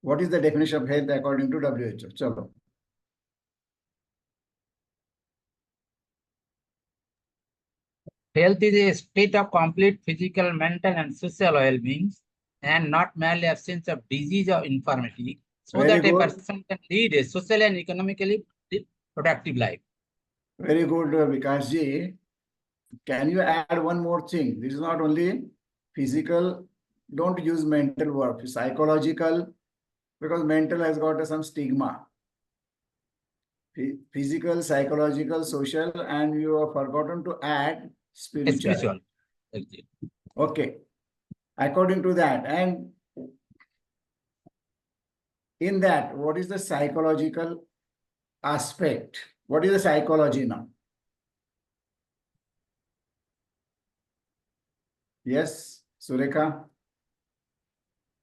What is the definition of health according to WHO? चलो. Health is a state of complete physical, mental, and social well-being, and not merely absence of disease or infirmity, so Very that a good. person can lead a social and economically productive life. Very good, Vikas ji. Can you add one more thing? This is not only physical. Don't use mental word. Psychological, because mental has got some stigma. Physical, psychological, social, and you have forgotten to add spiritual. Spiritual. Okay. According to that, and in that, what is the psychological aspect? What is the psychology now? Yes, Surekha.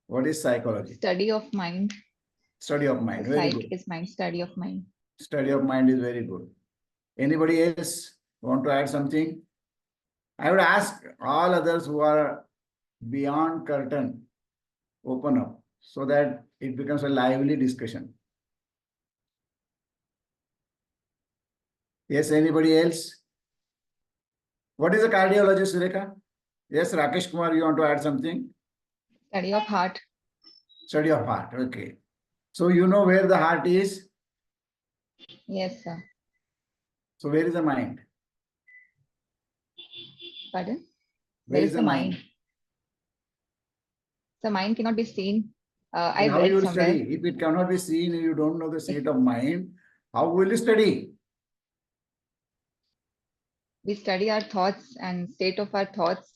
What is psychology? Study of mind. Study of mind. Very Psych good. is mind, study of mind. Study of mind is very good. Anybody else want to add something? I would ask all others who are beyond curtain, open up so that it becomes a lively discussion. Yes, anybody else? What is a cardiologist, Surekha? Yes, Rakesh Kumar, you want to add something? Study of heart. Study of heart, okay. So you know where the heart is? Yes, sir. So where is the mind? Pardon? Where There is the mind. The mind cannot be seen. I How you read will somewhere. study? If it cannot be seen, you don't know the state of mind, how will you study? We study our thoughts and state of our thoughts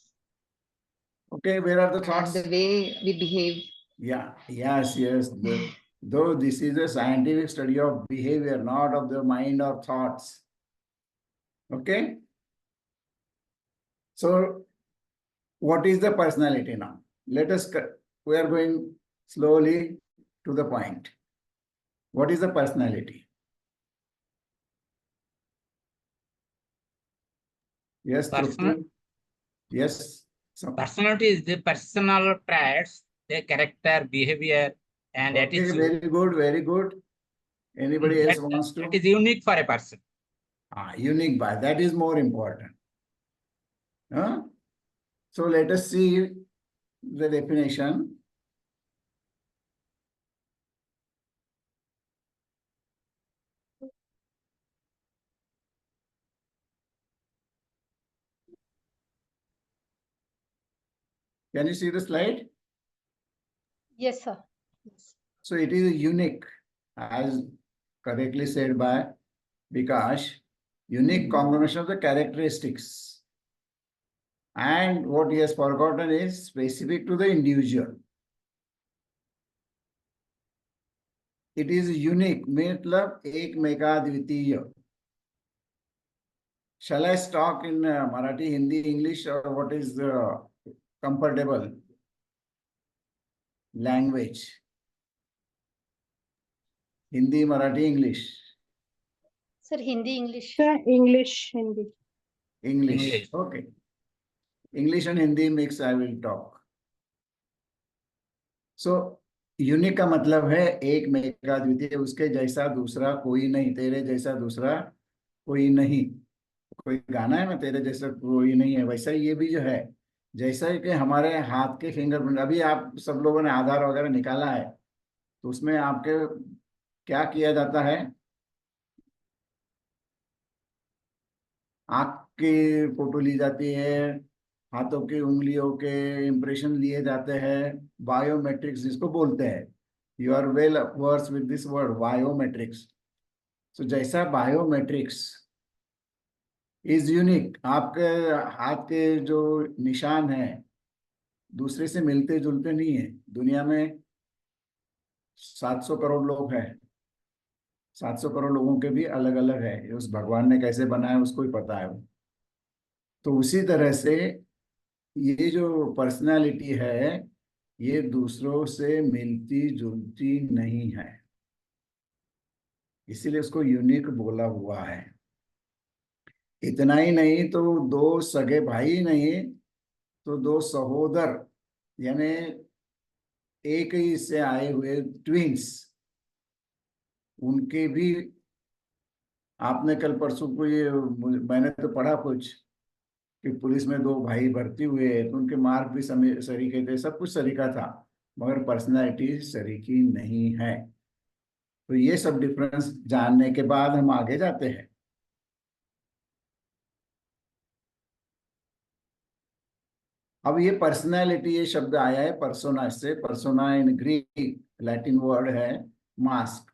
Okay, where are the and thoughts? the way we behave. Yeah, yes. Though this is a scientific study of behavior, not of the mind or thoughts. Okay? So, what is the personality now? We are going slowly to the point. What is the personality? Yes, Trupti? Yes. Personality is the personal traits, the character, behavior, and Okay, attitude. very good, very good. Anybody else wants to? It is unique for a person. Unique by that is more important. Huh? So let us see the definition. Can you see the slide? Yes, sir. Yes. So it is unique, as correctly said by Vikash, unique combination of the characteristics. And what he has forgotten is specific to the individual. It is unique, मतलब एक मेका द्वितीय. Shall I talk in Marathi, Hindi, English, or what is the comfortable language? Hindi, Marathi, English. Sir, Hindi, English. Sir, English, Hindi. English. Okay. English and Hindi mix I will talk. So unique का मतलब है एक में का द्वितीय, उसके जैसा दूसरा कोई नहीं, तेरे जैसा दूसरा कोई नहीं. कोई गाना है ना, तेरे जैसा कोई नहीं है, वैसा ये भी जो है, जैसा कि हमारे हाथ के फिंगरप्रिंट, अभी आप सब लोगों ने आधार वगैरह निकाला है, तो उसमें आपके क्या किया जाता है, आंख की फोटो ली जाती है, हाथों की उंगलियों के इंप्रेशन लिए जाते हैं, बायोमेट्रिक्स जिसको बोलते हैं. You are well versed with this word biometrics. So जैसा बायोमेट्रिक्स इज यूनिक, आपके हाथ के जो निशान है दूसरे से मिलते जुलते नहीं है. दुनिया में 700 करोड़ लोग हैं, 700 करोड़ लोगों के भी अलग अलग है. उस भगवान ने कैसे बनाया उसको ही पता है. तो उसी तरह से ये जो पर्सनालिटी है ये दूसरों से मिलती जुलती नहीं है, इसीलिए उसको यूनिक बोला हुआ है. इतना ही नहीं तो दो सगे भाई नहीं तो दो सहोदर, यानी एक ही से आए हुए ट्विंस, उनके भी, आपने कल परसों को ये, मैंने तो पढ़ा कुछ कि पुलिस में दो भाई भर्ती हुए तो उनके मार्क भी सरीके थे, सब कुछ सरीका था, मगर पर्सनैलिटी सरीकी नहीं है। तो ये सब डिफरेंस जानने के बाद हम आगे जाते हैं। अब ये पर्सनैलिटी, ये शब्द आया है पर्सोना से। Persona in Greek Latin word है मास्क,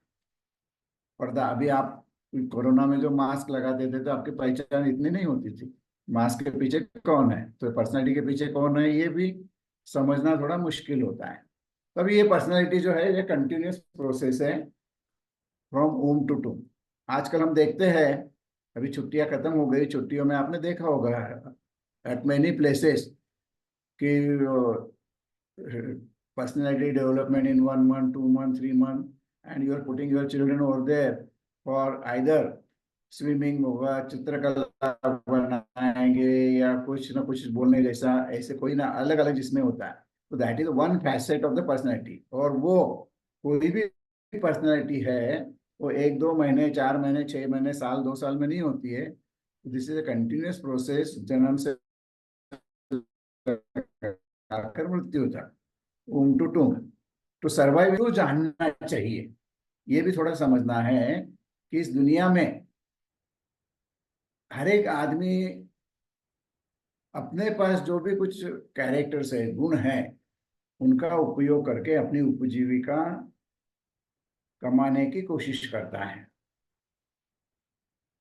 पर्दा। अभी आप कोरोना में जो मास्क लगाते थे तो आपकी पहचान इतनी नहीं होती थी, मास्क के पीछे कौन है, तो पर्सनैलिटी के पीछे कौन है ये भी समझना थोड़ा मुश्किल होता है। तब ये पर्सनैलिटी जो है ये कंटिन्यूस प्रोसेस है, फ्रॉम ऊम टू टूम। आजकल हम देखते हैं, अभी छुट्टियां खत्म हो गई, छुट्टियों में आपने देखा होगा एट मेनी प्लेसेस कि personality development in 1 month, 2 month, 3 month, and you are putting your children over there for either swimming होगा, चित्रकला बनाएंगे, या कुछ ना कुछ बोलने जैसा, ऐसे कोई ना अलग अलग जिसमें होता है। तो that is one facet of the personality. और वो कोई भी पर्सनैलिटी है वो 1-2 महीने, 4 महीने, 6 महीने, साल, 2 साल में नहीं होती है। This is a continuous process, जन्म से आकर मृत्यु तक, टू टूम। तो सर्वाइव को जानना चाहिए, ये भी थोड़ा समझना है कि इस दुनिया में हर एक आदमी अपने पास जो भी कुछ कैरेक्टर्स है, गुण है, उनका उपयोग करके अपनी उपजीविका कमाने की कोशिश करता है।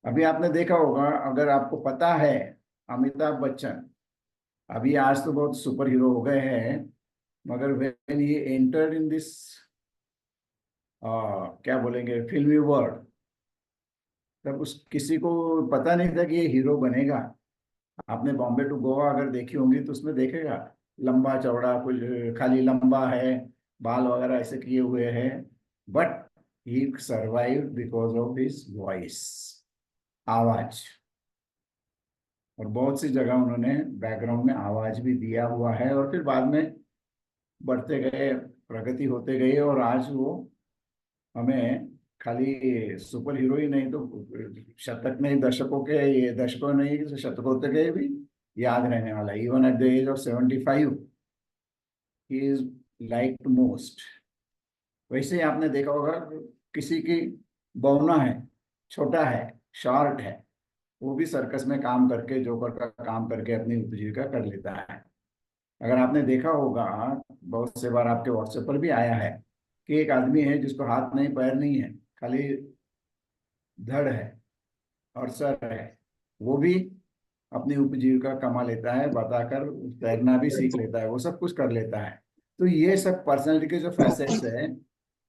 अभी आपने देखा होगा, अगर आपको पता है, अमिताभ बच्चन अभी आज तो बहुत सुपर हीरो हो गए हैं, मगर when he entered in this क्या बोलेंगे फिल्मी वर्ल्ड, तब उस किसी को पता नहीं था कि ये हीरो बनेगा। आपने बॉम्बे टू गोवा अगर देखी होंगी तो उसमें देखेगा, लंबा चौड़ा, कुछ खाली लंबा है, बाल वगैरह ऐसे किए हुए हैं, but he survive because of his voice, आवाज। और बहुत सी जगह उन्होंने बैकग्राउंड में आवाज भी दिया हुआ है, और फिर बाद में बढ़ते गए, प्रगति होते गए, और आज वो हमें खाली सुपर हीरो ही नहीं तो शतक नहीं, दर्शकों के, ये दशकों नहीं तो शतकों तक के भी याद रहने वाला। Even at the age of 75 he is like most. वैसे ही आपने देखा होगा, किसी की बौना है, छोटा है, शॉर्ट है, वो भी सर्कस में काम करके, जोकर का काम करके अपनी उपजीविका कर लेता है। अगर आपने देखा होगा, बहुत से बार आपके व्हाट्सएप पर भी आया है कि एक आदमी है जिसको हाथ नहीं, पैर नहीं है, खाली धड़ है और सर है, वो भी अपनी उपजीविका कमा लेता है, बताकर तैरना भी सीख लेता है, वो सब कुछ कर लेता है। तो ये सब पर्सनैलिटी के जो फैसेट्स है,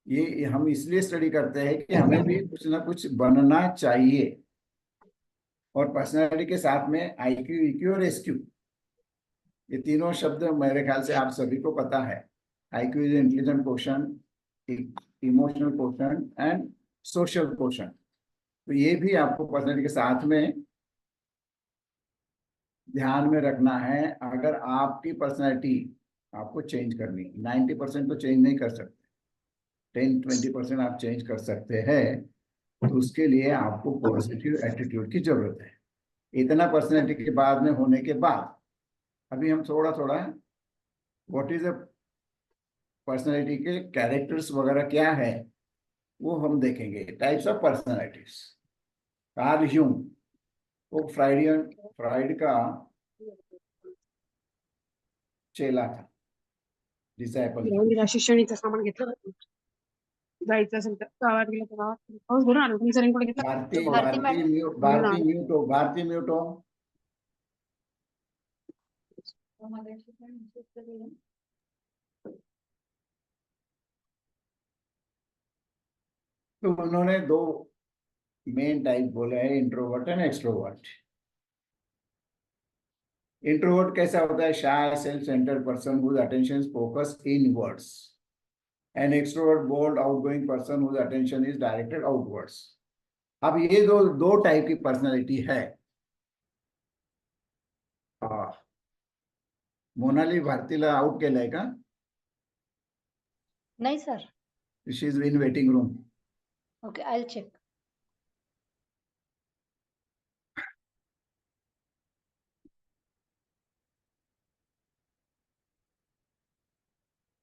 ये हम इसलिए स्टडी करते हैं कि हमें भी कुछ ना कुछ बनना चाहिए। और पर्सनैलिटी के साथ में IQ, EQ और SQ, ये तीनों शब्द मेरे ख्याल से आप सभी को पता है। IQ is intelligent question, emotional question and social question. तो ये भी आपको पर्सनैलिटी के साथ में ध्यान में रखना है। अगर आपकी पर्सनैलिटी आपको चेंज करनी, 90% तो चेंज नहीं कर सकते, 10-20% आप चेंज कर सकते हैं, तो उसके लिए आपको पॉजिटिव एटीट्यूड की जरूरत है। इतना पर्सनैलिटी के बाद में होने के बाद अभी हम थोड़ा थोड़ा व्हाट इज अ पर्सनैलिटी के कैरेक्टर्स वगैरह क्या है वो हम देखेंगे। Types of personalities. Carl Hume, वो फ्राइड का चेला था, डिसाइपल था। एवढी शिक्षणीचं सामान घेतलं जायचं असेल तर गावात गेलं तर गावात पाऊस भरून आलो तुम्ही सर कुठे घेतला भारती भारती भारती मैडम। म्यू भारती म्यूटो भारती म्यूटो तो उन्होंने दो मेन टाइप बोले हैं, इंट्रोवर्ट एंड एक्सट्रोवर्ट। इंट्रोवर्ट कैसा होता है? Shy, self centered person whose attention is focus inwards. An extrovert, bold, outgoing person whose attention is directed outwards. अब ये दो दो टाइप की पर्सनैलिटी है। मोनाली भारतीला आउट केलंय का? नहीं sir. She is in waiting room. Okay, I'll check.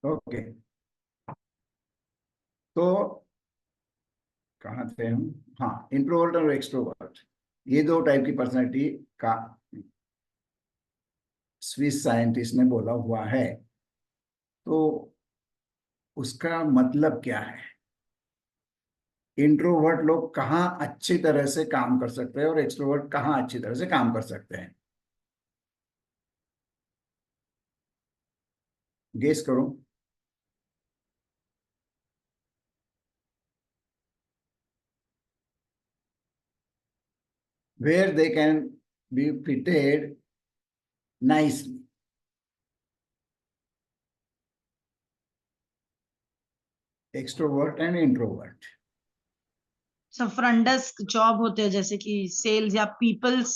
Okay, तो कहाँ थे हम? हाँ, इंट्रोवर्ट और एक्सट्रोवर्ट, ये दो टाइप की पर्सनैलिटी का स्विस साइंटिस्ट ने बोला हुआ है। तो उसका मतलब क्या है? इंट्रोवर्ट लोग कहाँ अच्छी तरह से काम कर सकते हैं और एक्सट्रोवर्ट कहाँ अच्छी तरह से काम कर सकते हैं? गेस करो। Where they can be fitted nicely. Extrovert and introvert. सब फ्रंट डेस्क जॉब होते हैं जैसे कि सेल्स या पीपल्स,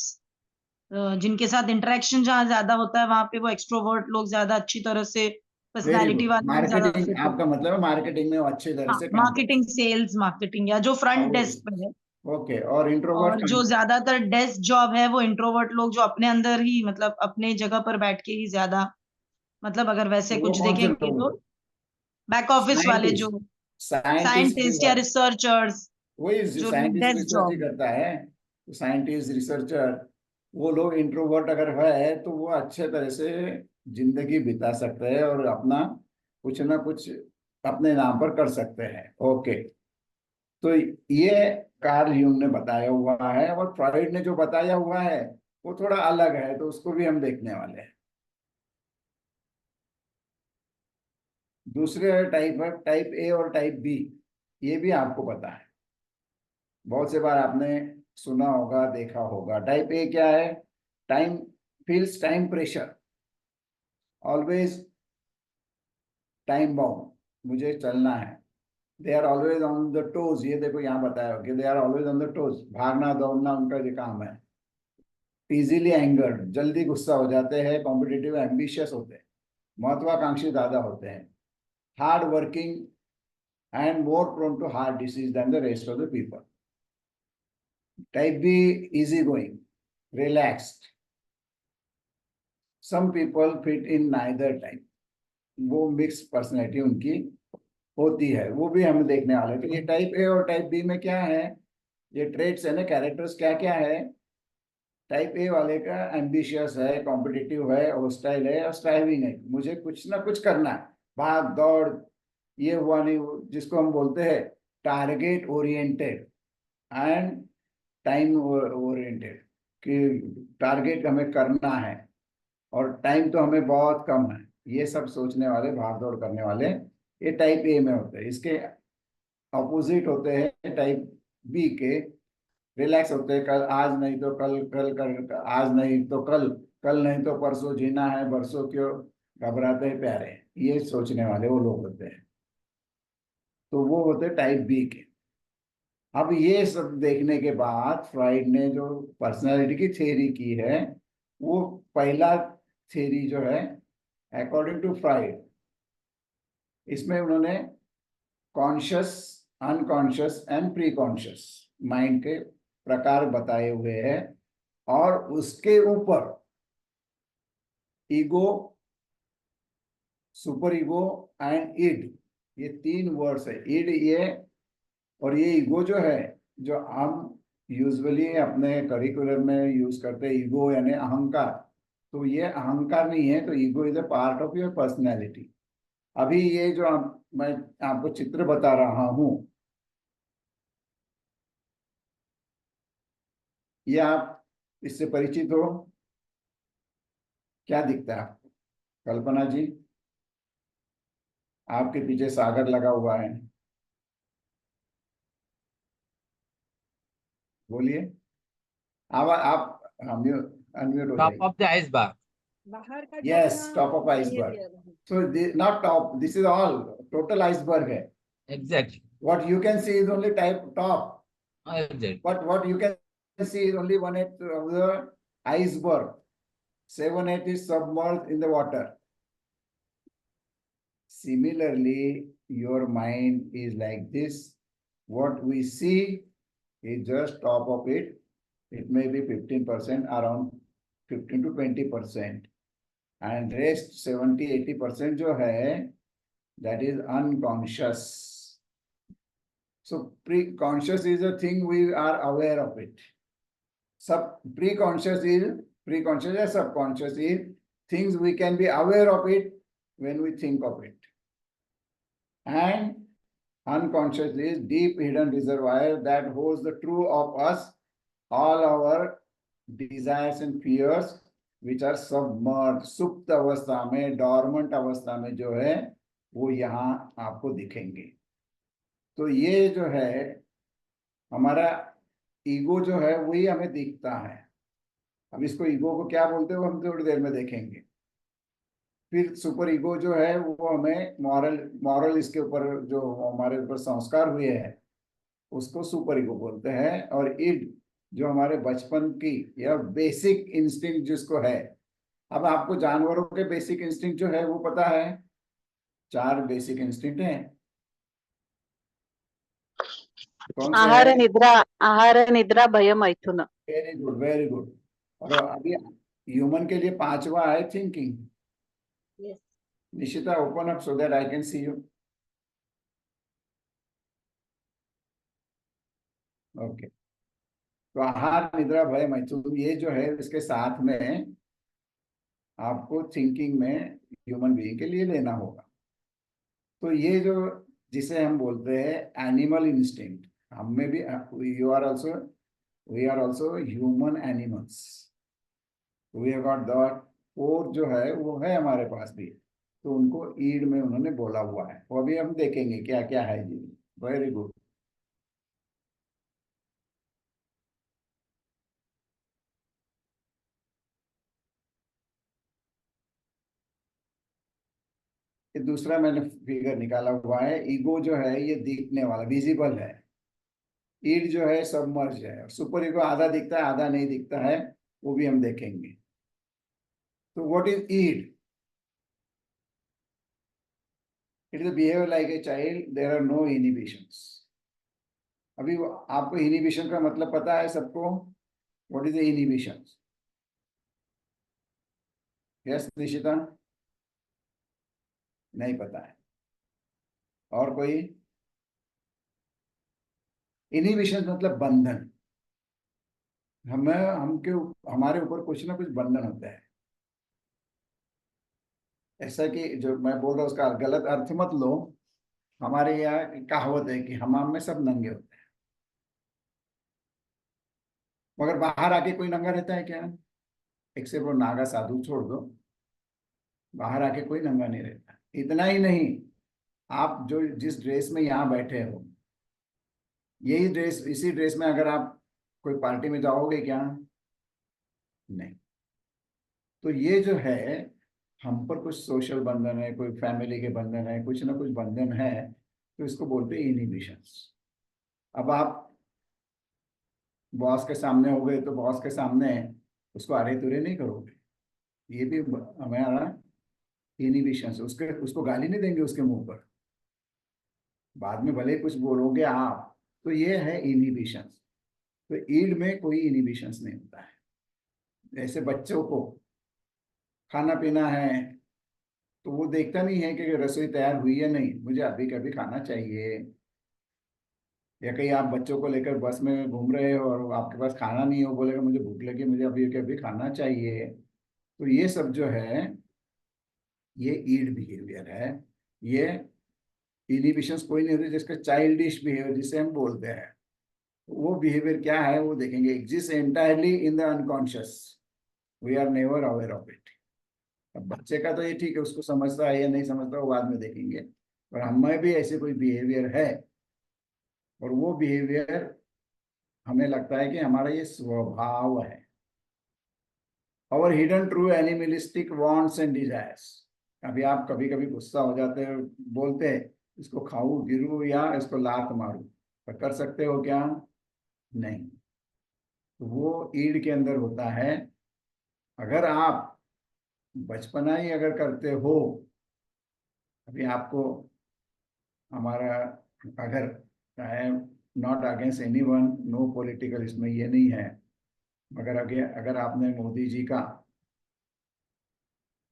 जिनके साथ इंटरेक्शन जहाँ ज्यादा होता है वहां पे वो एक्सट्रोवर्ट लोग ज्यादा अच्छी तरह से, वेरी पर्सनालिटी गुड। वाले लोग ज्यादा fit मार्केटिंग, आपका होते मतलब है मार्केटिंग में वो अच्छी तरह हैं। से काम मार्केटिंग, सेल्स मार्केटिंग या जो फ्रंट डेस्क पे है। ओके, और इंट्रोवर्ट और जो ज्यादातर डेस्क जॉब है वो इंट्रोवर्ट लोग जो अपने अंदर ही, मतलब अपने जगह पर बैठ के ही ज्यादा, मतलब अगर वैसे वो कुछ कौन से देखेंगे लोग? तो बैक ऑफिस वाले जो साइंटिस्ट साइंटिस्ट या रिसर्चर्स, वही जो साइंटिस्ट डेस्क रिसर्च ही जॉब। करता है। तो साइंटिस्ट रिसर्चर वो लोग, इंट्रोवर्ट अगर है तो वो अच्छे तरह से जिंदगी बिता सकते हैं और अपना कुछ ना कुछ अपने नाम पर कर सकते हैं। ओके, तो ये कार्ल यूंग ने बताया हुआ है, और फ्रॉइड ने जो बताया हुआ है वो थोड़ा अलग है, तो उसको भी हम देखने वाले हैं। दूसरे टाइप है टाइप ए और टाइप बी, ये भी आपको पता है, बहुत से बार आपने सुना होगा, देखा होगा। टाइप ए क्या है? Time feels time pressure, always time bound, मुझे चलना है। They are always on the toes, ये देखो यहाँ बताया हो कि they are always on the toes, भागना दौड़ना उनका ये काम है। इजीली एंगर्ड, जल्दी गुस्सा हो जाते हैं। कॉम्पिटिटिव एम्बिशियस होते हैं, महत्वाकांक्षी ज्यादा होते हैं। Hard working and more prone to heart disease than the rest of the people. Type B, easy going, relaxed. Some people fit in neither type, वो मिक्स पर्सनैलिटी उनकी होती है, वो भी हम देखने वाले हैं। तो ये टाइप ए और टाइप बी में क्या है, ये ट्रेट्स है ना, कैरेक्टर्स क्या क्या है? टाइप ए वाले का एम्बिशियस है, कॉम्पिटिटिव है, होस्टाइल है और स्ट्राइविंग है, मुझे कुछ ना कुछ करना है, भाग दौड़, ये हुआ नहीं जिसको हम बोलते हैं target oriented and time oriented, कि टारगेट हमें करना है और टाइम तो हमें बहुत कम है, ये सब सोचने वाले, भाग दौड़ करने वाले, ये टाइप ए में होते हैं। इसके अपोजिट होते हैं टाइप बी के, रिलैक्स होते हैं, कल आज नहीं तो कल, कल कर आज नहीं तो कल, कल नहीं तो परसों, जीना है बरसों क्यों घबराते हैं प्यारे, ये सोचने वाले वो लोग होते हैं। तो वो होते हैं टाइप बी के। अब ये सब देखने के बाद फ्राइड ने जो पर्सनालिटी की थ्योरी की है, वो पहला थ्योरी जो है अकॉर्डिंग टू फ्राइड, इसमें उन्होंने conscious, unconscious and pre conscious mind के प्रकार बताए हुए हैं, और उसके ऊपर ego, super ego and id, ये तीन वर्ड्स है। इड ये और ये ईगो जो है, जो हम यूजुअली अपने करिकुलर में यूज करते हैं, ईगो यानी अहंकार, तो ये अहंकार नहीं है, तो ego is a part of your personality. अभी ये जो मैं आपको चित्र बता रहा हूं, ये आप इससे परिचित हो? क्या दिखता है आपको? कल्पना जी, आपके पीछे सागर लगा हुआ है, बोलिए। आप अनम्यूट हो Top जाइए। of the iceberg. बाहर का यस, जितना टॉप ऑफ ये आइसबर्ग। दिया है। So not top, this is all total iceberg है। Exactly. What you can see is only type top, Exactly. but what you can see is only 1/8 of the iceberg. 7/8 is submerged in the water. Similarly, your mind is like this. What we see is just top of it. It may be 15%, around 15 to 20%. And rest 70-80% जो है, that is unconscious. So pre-conscious is a thing we are aware of it. Pre-conscious or subconscious is things we can be aware of it when we think of it. And unconscious is deep hidden reservoir that holds the true of us, all our desires and fears, which are submerged, सुप्त अवस्था में, dormant अवस्था में जो है वो यहाँ आपको दिखेंगे। तो ये जो है हमारा ईगो जो है वही हमें दिखता है। अब इसको ईगो को क्या बोलते हैं वो हम थोड़ी देर में देखेंगे। फिर सुपर ईगो जो है वो हमें मॉरल इसके ऊपर जो हमारे ऊपर संस्कार हुए हैं उसको सुपर ईगो बोलते हैं। और इड जो हमारे बचपन की या बेसिक इंस्टिंक्ट जिसको है। अब आपको जानवरों के बेसिक इंस्टिंक्ट जो है वो पता है, 4 बेसिक इंस्टिंक्ट हैं। कौन से आहार है? निद्रा भय मैथुन। Very good, very good. और अभी ह्यूमन के लिए 5वां है thinking. Yes. Nishita, open up so that I can see you. Okay, तो आहार निद्रा भय मैथुन ये जो है इसके साथ में आपको थिंकिंग में ह्यूमन बीइंग के लिए लेना होगा। तो ये जो जिसे हम बोलते हैं एनिमल इंस्टिंक्ट, हम में भी we are also human animals. We have got that 4 जो है वो है हमारे पास भी। तो उनको ईड में उन्होंने बोला हुआ है, वो अभी हम देखेंगे क्या क्या है जी। Very good. ये दूसरा मैंने फिगर निकाला हुआ है। ईगो जो है ये दिखने वाला, विजिबल है। ईड जो है सबमर्ज है। सुपर ईगो आधा दिखता है आधा नहीं दिखता है, वो भी हम देखेंगे। तो what is id? It is behave like a child, there are no inhibitions. अभी आपको इनहिबिशन का मतलब पता है सबको? What is inhibitions? Yes Nishita? नहीं पता है। और कोई? इनहिबिशन मतलब बंधन। हमारे ऊपर कुछ ना कुछ बंधन होता है। ऐसा कि जो मैं बोल रहा हूँ उसका गलत अर्थ मत लो। हमारे यहाँ कहावत है कि हमाम में सब नंगे होते हैं, मगर बाहर आके कोई नंगा रहता है क्या? एक्सेप्ट वो नागा साधु छोड़ दो, बाहर आके कोई नंगा नहीं रहता। इतना ही नहीं, आप जो जिस ड्रेस में यहाँ बैठे हो, यही ड्रेस, इसी ड्रेस में अगर आप कोई पार्टी में जाओगे क्या? नहीं। तो ये जो है हम पर कुछ सोशल बंधन है, कोई फैमिली के बंधन है, कुछ ना कुछ बंधन है, तो इसको बोलते हैं इनहिबिशंस। अब आप बॉस के सामने हो गए तो बॉस के सामने उसको अरे तुरे नहीं करोगे, ये भी हमारा इनहिबिशंस। उसको गाली नहीं देंगे उसके मुंह पर, बाद में भले कुछ बोलोगे आप, तो ये है इनहिबिशंस। तो ईड में कोई इनहिबिशंस नहीं होता है। जैसे बच्चों को खाना पीना है तो वो देखता नहीं है कि रसोई तैयार हुई है नहीं, मुझे अभी कभी खाना चाहिए। या कहीं आप बच्चों को लेकर बस में घूम रहे हो और आपके पास खाना नहीं हो, बोलेगा मुझे भूख लगी, मुझे अभी कभी खाना चाहिए। तो ये सब जो है ये ईड बिहेवियर है। ये इनहिबिशंस कोई नहीं होती, जिसका चाइल्डिश बिहेवियर जिसे हम बोलते हैं, वो बिहेवियर क्या है वो देखेंगे। Exist entirely in the unconscious, we are never aware of it. अब बच्चे का तो ये ठीक है, उसको समझता है या नहीं समझता वो बाद में देखेंगे, पर हमें भी ऐसे कोई बिहेवियर है और वो बिहेवियर हमें लगता है कि हमारा ये स्वभाव है। और hidden true animalistic wants and desires. अभी आप कभी कभी गुस्सा हो जाते हैं, बोलते हैं इसको खाऊं गिरूं या इसको लात मारूं, पर कर सकते हो क्या? नहीं। तो वो ईड के अंदर होता है। अगर आप बचपना ही अगर करते हो, अभी आपको हमारा, अगर I am not against anyone, no political, इसमें ये नहीं है, मगर अगर आपने मोदी जी का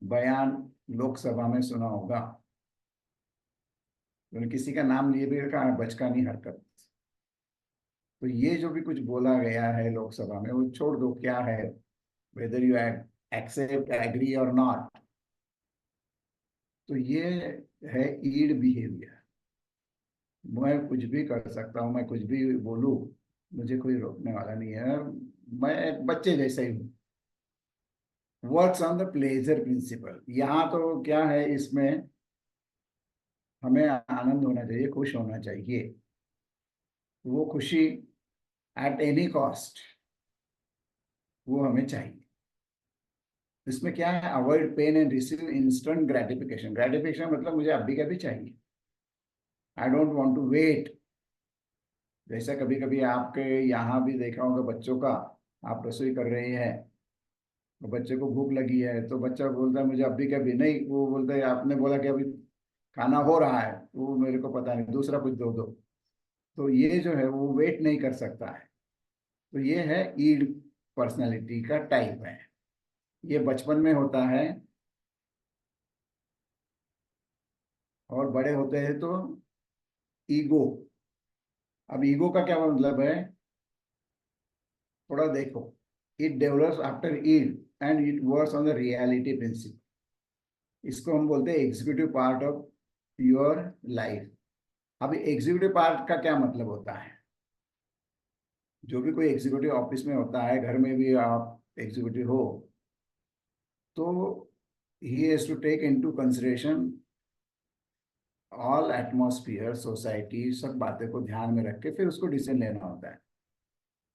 बयान लोकसभा में सुना होगा, उन्होंने किसी का नाम लिए भी कहा बचकानी हरकत। तो ये जो भी कुछ बोला गया है लोकसभा में वो छोड़ दो, क्या है, वेदर यू एक्सेप्ट, एग्री और नॉट। तो ये है ईड बिहेवियर। मैं कुछ भी कर सकता हूँ, मैं कुछ भी बोलूँ, मुझे कोई रोकने वाला नहीं है, मैं एक बच्चे जैसा ही हूँ। Works on the pleasure principal. यहाँ तो क्या है, इसमें हमें आनंद होना चाहिए, खुश होना चाहिए, वो खुशी एट एनी कॉस्ट वो हमें चाहिए। इसमें क्या है, avoid pain and receive instant gratification. Gratification मतलब मुझे अभी का भी चाहिए, I don't want to wait. जैसा कभी कभी आपके यहाँ भी देखा होगा बच्चों का, आप रसोई कर रहे हैं तो बच्चे को भूख लगी है, तो बच्चा बोलता है मुझे अभी कभी नहीं, वो बोलता है आपने बोला कि अभी खाना हो रहा है, वो मेरे को पता नहीं, दूसरा कुछ दो दो। तो ये जो है वो वेट नहीं कर सकता है। तो ये है ईड पर्सनालिटी का टाइप है। ये बचपन में होता है और बड़े होते हैं तो ईगो। अब ईगो का क्या मतलब है, थोड़ा देखो, it develops after id and it works on the reality principle. इसको हम बोलते हैं executive part of your life. अब एग्जीक्यूटिव पार्ट का क्या मतलब होता है, जो भी कोई एग्जीक्यूटिव ऑफिस में होता है, घर में भी आप एग्जीक्यूटिव हो, तो he has to take into consideration all atmosphere, society, सब बातें को ध्यान में रख के फिर उसको डिसीजन लेना होता है।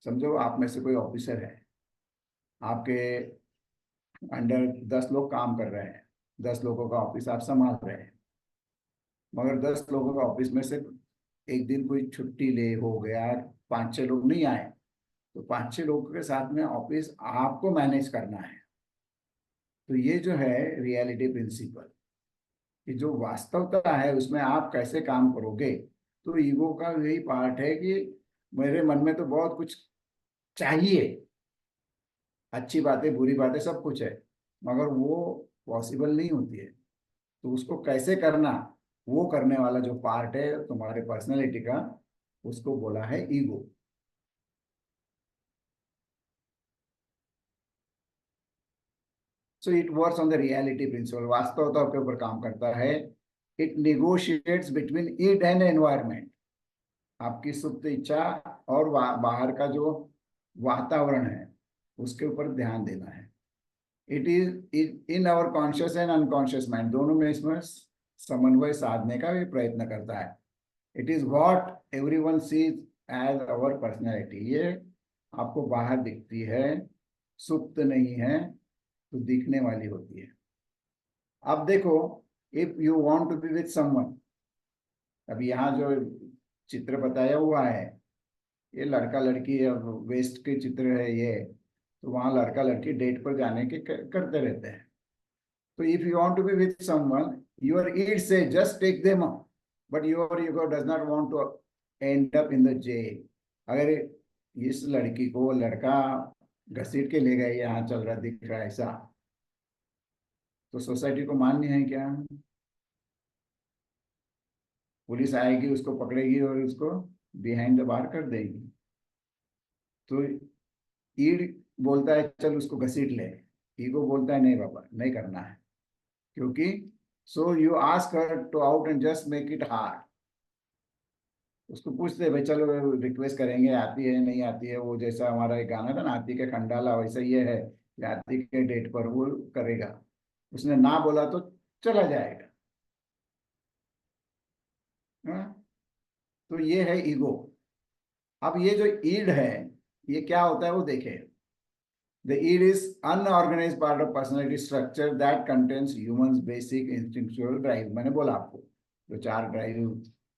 समझो आप में से कोई ऑफिसर है, आपके अंडर 10 लोग काम कर रहे हैं, 10 लोगों का ऑफिस आप संभाल रहे हैं, मगर 10 लोगों का ऑफिस में से एक दिन कोई छुट्टी ले हो गया, 5-6 लोग नहीं आए, तो 5-6 लोगों के साथ में ऑफिस आपको मैनेज करना है। तो ये जो है रियलिटी प्रिंसिपल, कि जो वास्तवता है उसमें आप कैसे काम करोगे। तो ईगो का यही पार्ट है कि मेरे मन में तो बहुत कुछ चाहिए, अच्छी बातें बुरी बातें सब कुछ है, मगर वो पॉसिबल नहीं होती है। तो उसको कैसे करना, वो करने वाला जो पार्ट है तुम्हारे पर्सनैलिटी का, उसको बोला है ego. So it works on the reality principle, वास्तवता के ऊपर काम करता है। It negotiates between id and environment. आपकी सुप्त इच्छा और बाहर का जो वातावरण है उसके ऊपर ध्यान देना है। It is in our conscious and unconscious mind, दोनों में इसमें समन्वय साधने का भी प्रयत्न करता है। It is what everyone sees as our personality. ये आपको बाहर दिखती है, सुप्त नहीं है, तो दिखने वाली होती है। अब देखो, if you want to be with someone, अभी यहाँ जो चित्र बताया हुआ है, ये लड़का लड़की वेस्ट के चित्र है ये, तो वहां लड़का लड़की डेट पर जाने के करते रहते हैं। तो if you want to be with someone, your id says just take them up, but your ego does not want to end up in the jail. अगर इस लड़की को लड़का घसीट के ले गए, यहाँ चल रहा दिख रहा है ऐसा, तो सोसाइटी को मान्य है क्या? पुलिस आएगी, उसको पकड़ेगी और उसको बिहाइंड द बार कर देगी। तो ईड बोलता है चल उसको घसीट ले, ईगो बोलता है नहीं बाबा नहीं करना है, क्योंकि so you ask her to out and just make it hard. उसको पूछते भाई चलो रिक्वेस्ट करेंगे, आती है नहीं आती है, वो जैसा हमारा एक गाना था ना हाथी के खंडाला, वैसा ये है कि हाथी के डेट पर वो करेगा, उसने ना बोला तो चला जाएगा। तो ये है ईगो। अब ये जो ईड है ये क्या होता है वो देखें। The id is unorganized part of personality structure that contains humans basic instinctual drive। मैंने बोला आपको जो 4 ड्राइव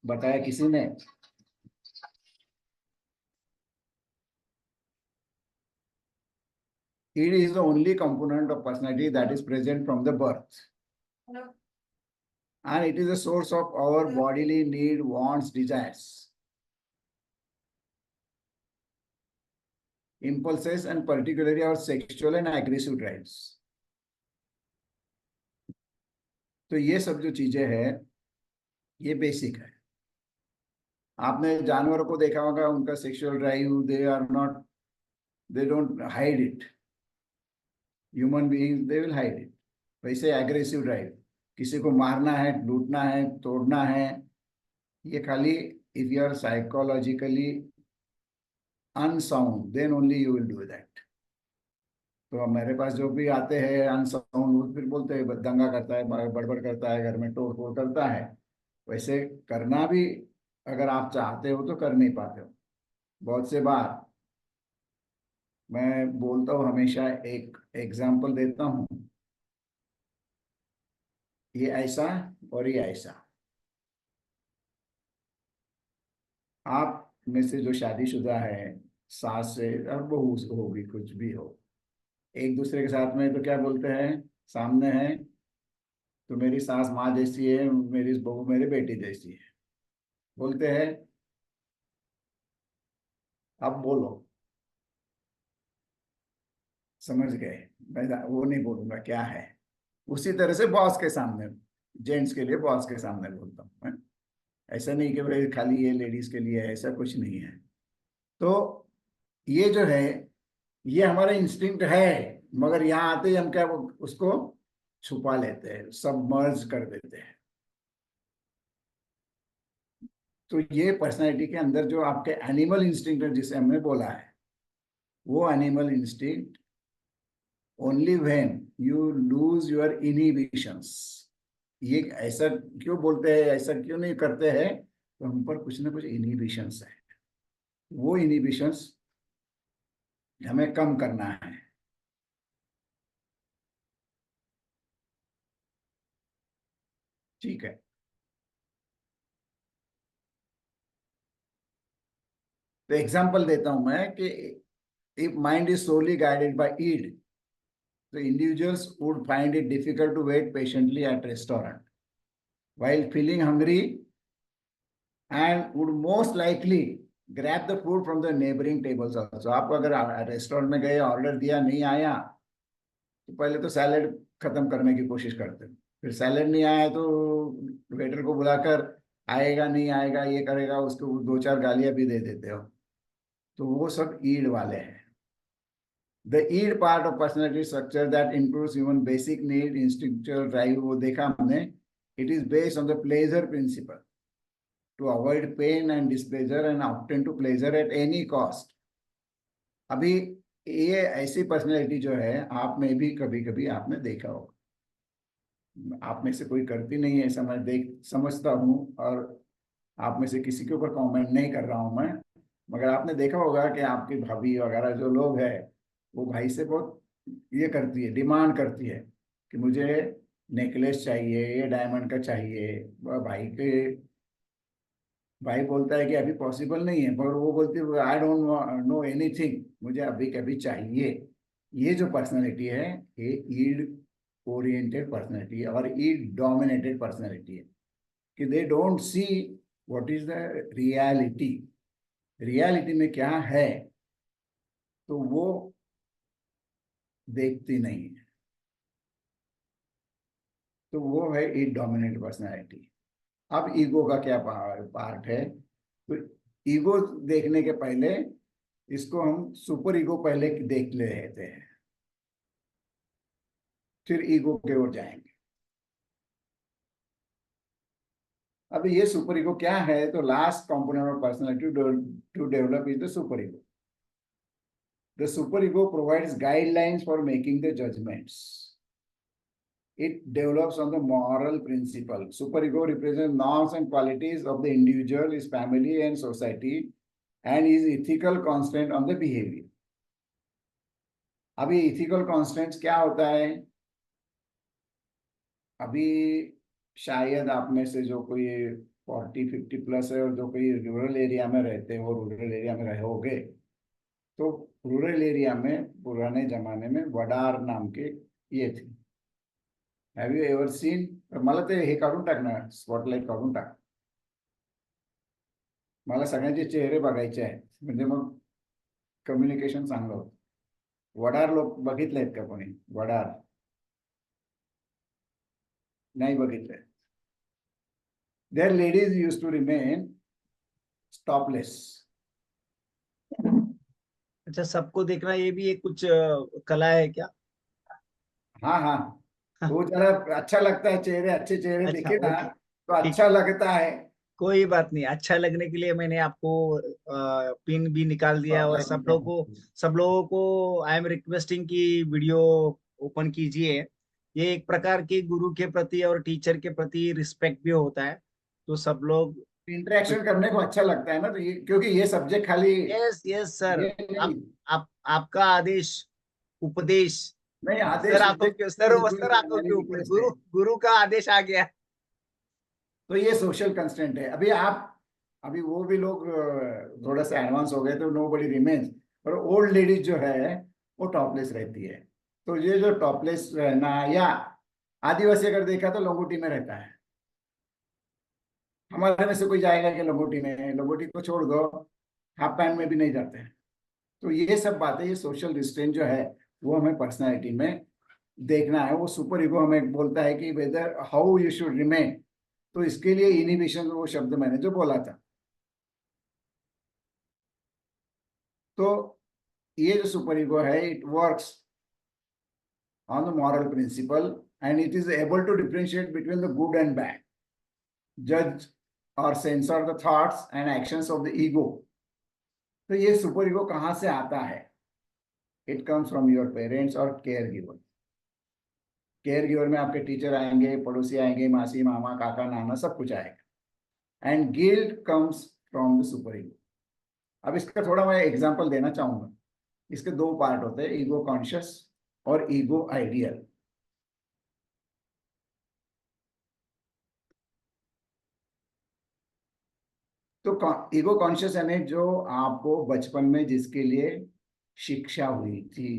बताया किसी ने, id is the only component of personality that is present from the birth। and it is a source of our bodily need, wants, desires, impulses, and particularly our sexual and aggressive drives. तो ये सब जो चीजें हैं ये basic है। आपने जानवरों को देखा होगा, उनका sexual drive, they don't hide it. Human beings, they will hide it. वैसे एग्रेसिव ड्राइव, किसी को मारना है, लूटना है, तोड़ना है, ये खाली if you are psychologically unsound, then only you will do that. तो अब मेरे पास जो भी आते हैं अनसाउंड, वो फिर बोलते हैं दंगा करता है, बड़बड़ करता है, घर में तोड़ फोड़ करता है। वैसे करना भी अगर आप चाहते हो तो कर नहीं पाते हो। बहुत से बार मैं बोलता हूँ, हमेशा एक एग्जाम्पल देता हूँ, ये ऐसा और ये ऐसा। आप में से जो शादीशुदा है, सास से और बहू होगी, कुछ भी हो, एक दूसरे के साथ में तो क्या बोलते हैं, सामने है तो मेरी सास माँ जैसी है, मेरी बहू मेरी बेटी जैसी है, बोलते हैं। अब बोलो, समझ गए? मैं वो नहीं बोलूंगा क्या है। उसी तरह से बॉस के सामने, जेंट्स के लिए बॉस के सामने बोलता हूँ मैं। ऐसा नहीं कि भाई खाली ये लेडीज के लिए है, ऐसा कुछ नहीं है। तो ये जो है ये हमारा इंस्टिंक्ट है, मगर यहाँ आते ही हम क्या उसको छुपा लेते हैं, सब मर्ज कर देते हैं। तो ये पर्सनालिटी के अंदर जो आपके एनिमल इंस्टिंक्ट जिसे हमने बोला है, वो animal instinct only when you lose your inhibitions. ये ऐसा क्यों बोलते हैं, ऐसा क्यों नहीं करते हैं, तो हम पर कुछ ना कुछ इनहिबिशंस है। वो इनहिबिशंस हमें कम करना है। ठीक है, तो एग्जांपल देता हूं मैं कि if mind is solely guided by id, तो individuals would find it difficult to wait patiently at restaurant while feeling hungry and would most likely grab the food from the neighboring tables also. आप अगर restaurant में गए, order दिया, नहीं आया, तो पहले तो सैलेड खत्म करने की कोशिश करते हो, फिर सैलेड नहीं आया तो वेटर को बुलाकर आएगा नहीं आएगा, ये करेगा, उसको 2-4 गालियां भी दे देते हो। तो वो सब ईड वाले हैं। The id part of personality structure that includes even basic need, instinctual drive, वो देखा हमने। It is based on the pleasure principle to avoid pain and displeasure and obtain to pleasure at any cost. अभी ये ऐसी personality जो है, आप में भी कभी कभी आपने देखा होगा। आप में से कोई करती नहीं है, समझता हूँ, और आप में से किसी के ऊपर कमेंट नहीं कर रहा हूँ मैं, मगर आपने देखा होगा कि आपकी भाभी वगैरह जो लोग हैं, वो भाई से बहुत ये करती है, डिमांड करती है कि मुझे नेकलेस चाहिए, ये डायमंड का चाहिए। भाई बोलता है कि अभी पॉसिबल नहीं है, पर वो बोलती है आई डोंट नो एनीथिंग, मुझे अभी कभी चाहिए। ये जो पर्सनालिटी है, ये ईड ओरिएंटेड पर्सनालिटी है और ईड डोमिनेटेड पर्सनालिटी है, कि they don't see what is the reality. Reality में क्या है तो वो देखती नहीं है। तो वो है ईड डोमिनेटेड पर्सनालिटी। अब ईगो का क्या पार्ट है, तो ईगो देखने के पहले इसको हम सुपर ईगो पहले देख लेते हैं, फिर ईगो के ओर जाएंगे। अब ये सुपर ईगो क्या है, तो last component of personality to develop is the super ego. The superego provides guidelines for making the judgments. It develops on the moral principle. Superego represents norms and qualities of the individual, his family and society, and is ethical constant on the behavior. अभी ethical constants क्या होता है? अभी शायद आप में से जो कोई 40-50 प्लस है और जो कोई रूरल एरिया में रहते हैं, वो रूरल एरिया में रहोगे, तो रूरल एरिया में पुराने जमाने में वडार नाम के ये थे, हॅव यू एव्हर सीन? मला ते हे काढून टाक ना, स्पॉटलाइट काढून टाक. मला सगळ्यांचे चेहरे बघायचे आहेत, म्हणजे मग कम्युनिकेशन चांगलं होतं. वडार लोक बघितलेत का कोणी? वडार नाही बघितले. There ladies use to remain topless. अच्छा, सबको देखना ये भी एक कुछ कला है क्या? हाँ हाँ, वो जरा अच्छा लगता है, चेहरे अच्छे चेहरे अच्छा, दिखे ना ओके, तो अच्छा लगता है. कोई बात नहीं. अच्छा लगने के लिए मैंने आपको पिन भी निकाल दिया, और सब लोगों को आई एम रिक्वेस्टिंग कि वीडियो ओपन कीजिए. ये एक प्रकार की गुरु के प्रति और टीचर के प्रति रिस्पेक्ट भी होता है, तो सब लोग इंटरेक्शन करने को अच्छा लगता है ना, तो ये क्योंकि ये सब्जेक्ट खाली यस यस सर. ये नहीं, आपका आदेश, उपदेश नहीं आदेश सर आंखों के ऊपर गुरु का आदेश आ गया. तो ये सोशल कंस्टेंट है. अभी वो भी लोग थोड़ा सा एडवांस हो गए तो नो बडी रिमेन्स, पर ओल्ड लेडीज जो है वो टॉपलेस रहती है. तो ये जो टॉपलेस रहना, या आदिवासी अगर देखा तो लंगोटी में रहता है. हमारे में से कोई जाएगा कि लंगोटी में? लंगोटी को छोड़ दो, हाफ पैंट में भी नहीं जाते हैं. तो ये सब बातें, ये सोशल रिस्ट्रेंट जो है वो हमें पर्सनैलिटी में देखना है. वो सुपर ईगो हमें बोलता है कि whether how you should remain. तो इसके लिए इनिबिशन, वो शब्द मैंने जो बोला था. तो ये जो सुपर ईगो है, it works on the moral principle and it is able to differentiate between the good and bad, जज और censor the thoughts and actions of the ego. तो ये सुपर ईगो कहाँ से आता है? It comes from your parents और care giver. Care giver में आपके टीचर आएंगे, पड़ोसी आएंगे, मासी, मामा, काका, नाना, सब कुछ आएगा. And guilt comes from the super ego. अब इसका थोड़ा मैं एग्जांपल देना चाहूंगा. इसके दो पार्ट होते हैं, ईगो कॉन्शियस और ईगो आइडियल. तो ईगो कॉन्शियस यानी जो आपको बचपन में जिसके लिए शिक्षा हुई थी,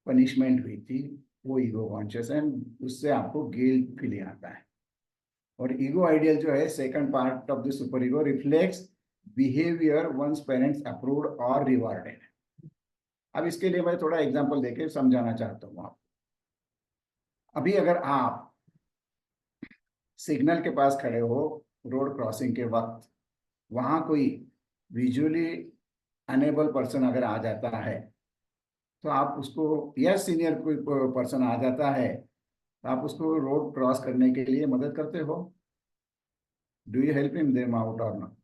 पनिशमेंट हुई थी, वो ईगो कॉन्शियस है. उससे आपको गिल्ट फीलिंग आता है. और ईगो आइडियल जो है, second part of the super ego, reflects behaviour one's parents approved और रिवॉर्डेड. अब इसके लिए मैं थोड़ा एग्जांपल देके समझाना चाहता हूँ आपको. अभी अगर आप सिग्नल के पास खड़े हो रोड क्रॉसिंग के वक्त, वहां कोई विजुअली अनेबल पर्सन अगर आ जाता है तो आप उसको, या सीनियर कोई पर्सन आ जाता है तो आप उसको रोड क्रॉस करने के लिए मदद करते हो. Do you help him them out और नॉट?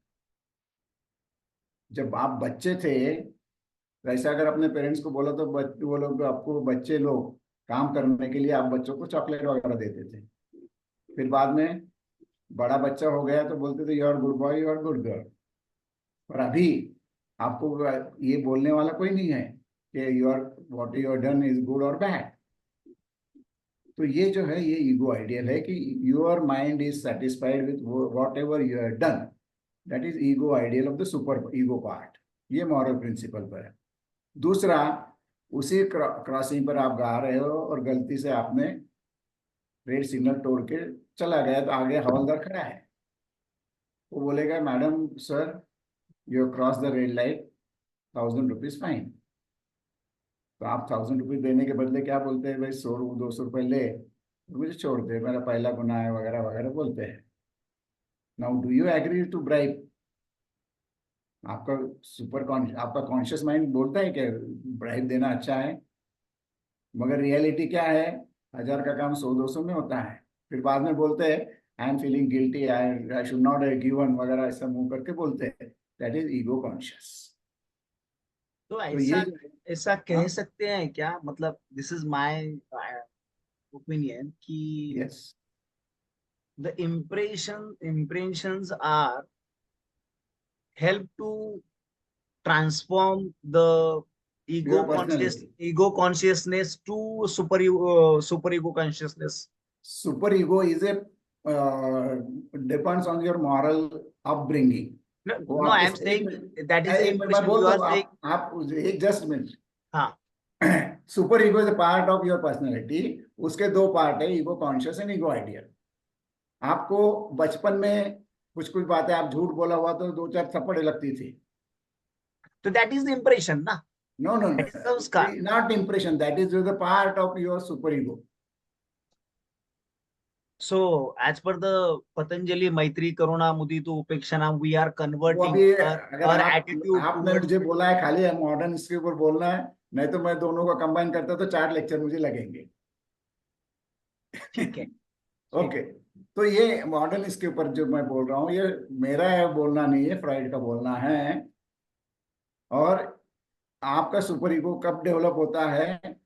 जब आप बच्चे थे वैसे अगर अपने पेरेंट्स को बोला तो वो लोग आपको, बच्चे लोग काम करने के लिए आप बच्चों को चॉकलेट वगैरह देते थे. फिर बाद में बड़ा बच्चा हो गया तो बोलते थे you are good boy, you are good girl. और अभी आपको ये बोलने वाला कोई नहीं है कि you are, what you are done is good और बैड. तो ये जो है, ये ईगो आइडियल है कि your mind is satisfied with whatever you have done. That is ego ideal of the super ego part. ये मॉरल प्रिंसिपल पर है. दूसरा, उसी क्रॉसिंग पर आप गा रहे हो और गलती से आपने रेड सिग्नल तोड़ के चला गया, तो आगे हवलदार खड़ा है. वो बोलेगा madam sir you cross the red light, 1000 rupees fine. तो आप 1000 रुपीज देने के बदले क्या बोलते हैं? भाई 100-200 रुपए ले, तो मुझे छोड़ दे, मेरा पहला गुनाह है, वगैरह वगैरह बोलते हैं. Now do you agree to bribe? आपका आपका कॉन्शियस माइंड बोलता है कि ब्राइब देना अच्छा है, मगर रियलिटी क्या है? 1000 का काम 100-200 में होता है. फिर बाद में बोलते हैं I am feeling guilty, I should not have given, वगैरह ऐसा मुंह करके बोलते हैं. That is ego conscious. तो ये ऐसा कह सकते हैं क्या? मतलब दिस इज माय ओपिनियन कि yes, the impressions are help to transform the Your personality. ego consciousness to super ego consciousness. super ego is a depends on your moral upbringing. No, I am saying that is the impression you are saying. आप एक just minute. हाँ. Super ego is a part of your personality. उसके दो part है, ego conscious and ego ideal. आपको बचपन में कुछ कुछ बातें आप झूठ बोला हुआ तो 2-4 थप्पड़ लगती थी। तो दैट इज द इम्प्रेशन ना, नो नो नो, संस्कार। Not impression, that is the part of your super ego. So, as per the Patanjali Maitri Karuna Muditu Upekshanam, we are वो converting अभी अगर our आप attitude आपने towards. मुझे बोला है खाली मॉडर्न इसके ऊपर बोलना है, नहीं तो मैं दोनों को कंबाइन करता तो 4 लेक्चर मुझे लगेंगे। ठीक है। ओके, तो ये मॉडर्न इसके ऊपर जो मैं बोल रहा हूँ ये मेरा है बोलना नहीं है, फ्राइड का बोलना है। और आपका सुपर ईगो कब डेवलप होता है?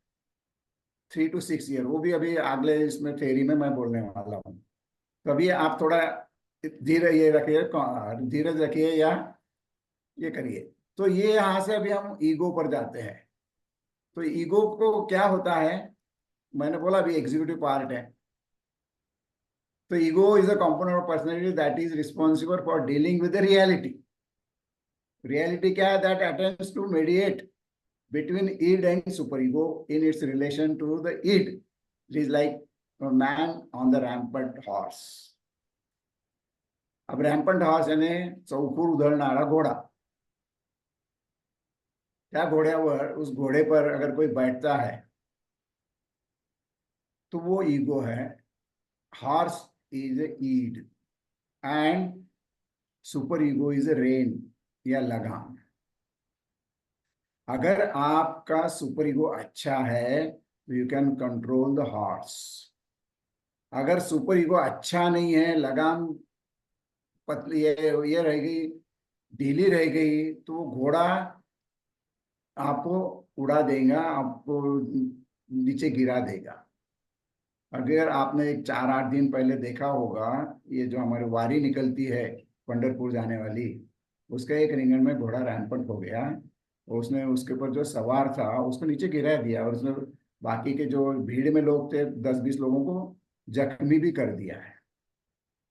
3 to 6 ईयर, वो भी अभी अगले इसमें थ्योरी में मैं बोलने वाला हूँ। तो अभी आप थोड़ा धीरे ये रखिए, धीरज रखिए या ये करिए। तो ये यहाँ से अभी हम ईगो पर जाते हैं। तो ईगो को क्या होता है, मैंने बोला अभी एग्जीक्यूटिव पार्ट है। तो ego is a component of personality that is responsible for dealing with the reality. Reality क्या है? That attempts to mediate between id and superego in its relation to the id. It is like a man on the rampant horse. अब रैम्पंट horse यानी चौखूर उधळणारा घोड़ा। त्या घोड्यावर, उस घोड़े पर अगर कोई बैठता है तो वो ईगो है। Horse is a id and super ego is a rein या लगाम। अगर आपका सुपर ईगो अच्छा है तो you can control the horse. अगर सुपर ईगो अच्छा नहीं है, लगाम पतली ये रह गई, ढीली रह गई, तो वो घोड़ा आपको उड़ा देगा, आपको नीचे गिरा देगा। अगर आपने एक 4-8 दिन पहले देखा होगा, ये जो हमारी वारी निकलती है पंढरपुर जाने वाली, उसका एक रिंगण में घोड़ा रैम्पंट हो गया। उसने उसके ऊपर जो सवार था उसको नीचे गिरा दिया और उसने बाकी के जो भीड़ में लोग थे 10-20 लोगों को जख्मी भी कर दिया है।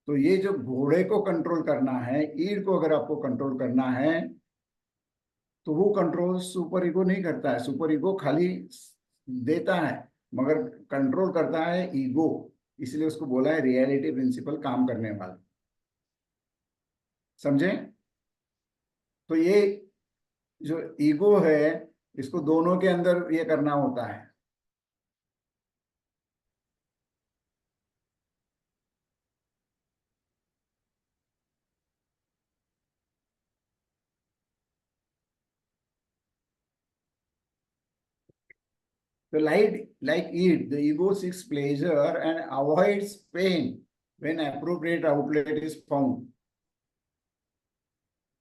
तो ये जो घोड़े को कंट्रोल करना है, ईड को अगर आपको कंट्रोल करना है, तो वो कंट्रोल सुपर ईगो नहीं करता है। सुपर ईगो खाली देता है मगर कंट्रोल करता है ईगो। इसलिए उसको बोला है रियलिटी प्रिंसिपल काम करने वाला। समझे? तो ये जो ईगो है इसको दोनों के अंदर ये करना होता है। So like it, the ego seeks pleasure and avoids pain when appropriate outlet is found.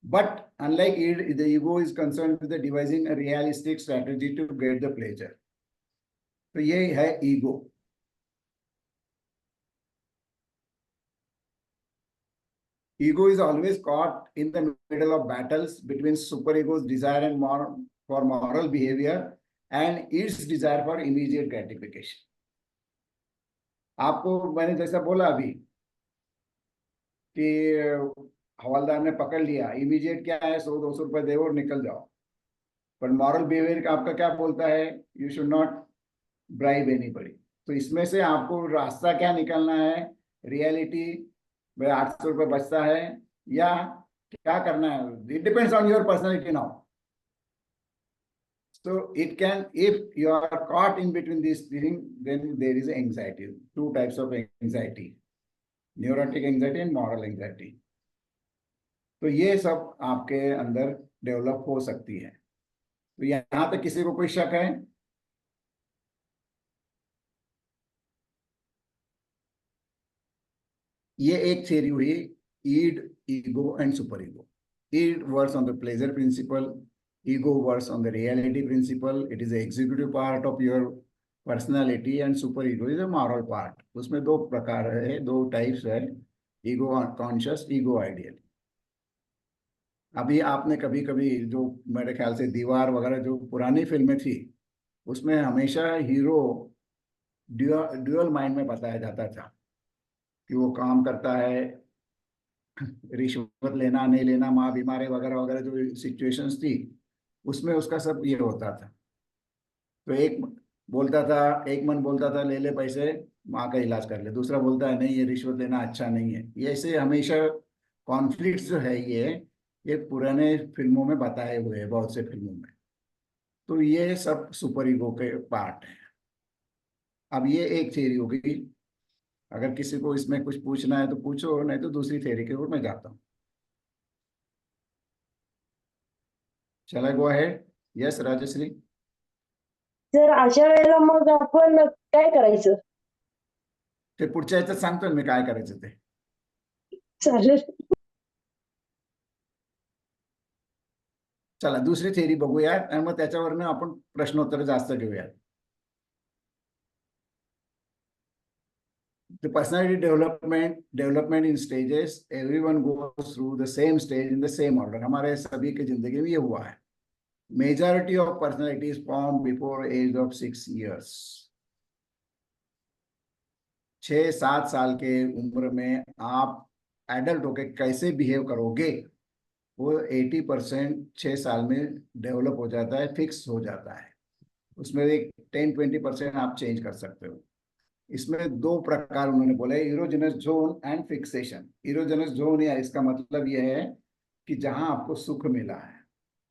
But unlike it, the ego is concerned with the devising a realistic strategy to get the pleasure. तो ये है ego. Ego is always caught in the middle of battles between superego's desire and for moral behavior and its desire for immediate gratification. आपको मैंने जैसा बोला अभी कि हवलदार ने पकड़ लिया, इमीडिएट क्या है, 100-200 रुपए दे और निकल जाओ। पर मॉरल बिहेवियर आपका क्या बोलता है? You should not bribe anybody. तो इसमें से आपको रास्ता क्या निकलना है? रियलिटी में 800 रुपए बचता है या क्या करना है? It depends on your personality now. So it can, if you are caught in between these things, then there is anxiety. 2 types of anxiety, neurotic anxiety and moral anxiety. तो ये सब आपके अंदर डेवलप हो सकती है। तो यहाँ तक किसी को कोई शक है? ये एक थ्योरी हुई, id, ego and super ego. Id works on the pleasure principle, ego works on the reality principle. It is the executive part of your personality and super ego is a moral part. उसमें 2 प्रकार है, 2 types है, ego conscious, ego ideal. अभी आपने कभी कभी जो मेरे ख्याल से दीवार वगैरह जो पुरानी फिल्में थी उसमें हमेशा हीरो ड्यूअल माइंड में बताया जाता था कि वो काम करता है, रिश्वत लेना नहीं लेना, माँ बीमारी वगैरह वगैरह जो सिचुएशंस थी उसमें उसका सब ये होता था। तो एक बोलता था, एक मन बोलता था ले ले पैसे, माँ का इलाज कर ले, दूसरा बोलता है नहीं ये रिश्वत लेना अच्छा नहीं है। ये ऐसे हमेशा कॉन्फ्लिक्ट जो है ये पुराने फिल्मों में बताए हुए हैं, बहुत से फिल्मों में। तो ये सब सुपर ईगो के पार्ट है। अब ये एक थियरी होगी, अगर किसी को इसमें कुछ पूछना है तो पूछो, नहीं तो दूसरी थियरी की ओर मैं जाता हूँ। चला गो अहेड। यस राजश्री। जर अशा वेळेला मग आपण काय करायचं? ते पुढच्या याच्यात सांगतोय मी काय करायचं ते. चालेल. चला दुसरी थियरी बघूयात आणि मग त्याच्यावरनं आपण प्रश्नोत्तर जास्त घेऊयात. The personality development in stages, everyone goes through the same stage in the same order. हमारे सभी की जिंदगी में ये हुआ है. Majority of personalities form before age of 6 years. 6-7 साल के उम्र में आप एडल्ट होके कैसे बिहेव करोगे वो 80% 6 साल में डेवलप हो जाता है, फिक्स हो जाता है. उसमें एक 10-20% आप चेंज कर सकते हो. इसमें दो प्रकार उन्होंने बोले, erogenous zone and fixation. Erogenous zone या इसका मतलब यह है कि जहां आपको सुख मिला है,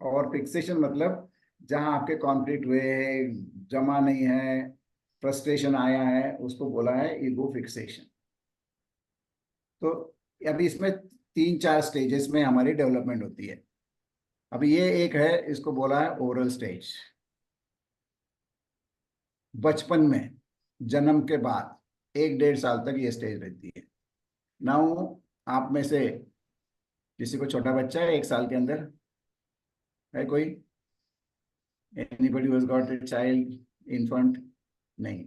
और फिक्सेशन मतलब जहां आपके कॉन्फ्लिक्ट हुए, जमा नहीं है, फ्रस्ट्रेशन आया है, उसको बोला है ईगो फिक्सेशन. तो अभी इसमें 3-4 स्टेजेस में हमारी डेवलपमेंट होती है. अभी ये एक है, इसको बोला है ओरल स्टेज. बचपन में, जन्म के बाद 1-1.5 साल तक ये स्टेज रहती है. नाउ आप में से किसी को छोटा बच्चा है 1 साल के अंदर है कोई? Anybody who has got a child, infant? नहीं.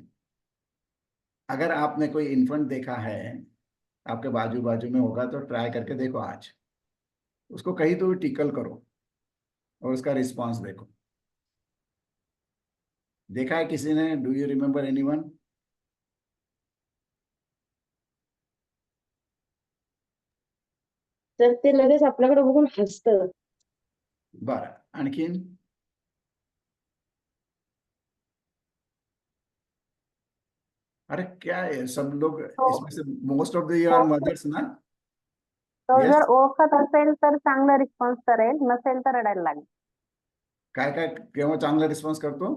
अगर आपने कोई इन्फेंट देखा है, आपके बाजू बाजू में होगा तो ट्राई करके देखो आज. उसको कहीं तो टिकल करो और उसका रिस्पांस देखो. देखा है किसी ने? Do you remember anyone? तर ते लगेच आपल्याकडे बघून हसतं. बरं, आणखीन? अरे क्या है, सब लोग इसमें से most of the you are mothers ना? तो Yes. जर ओळखत असेल तर चांगला रिस्पॉन्स करेल, नसेल तर रडायला लागेल. काय काय केव्हा चांगला रिस्पॉन्स करतो?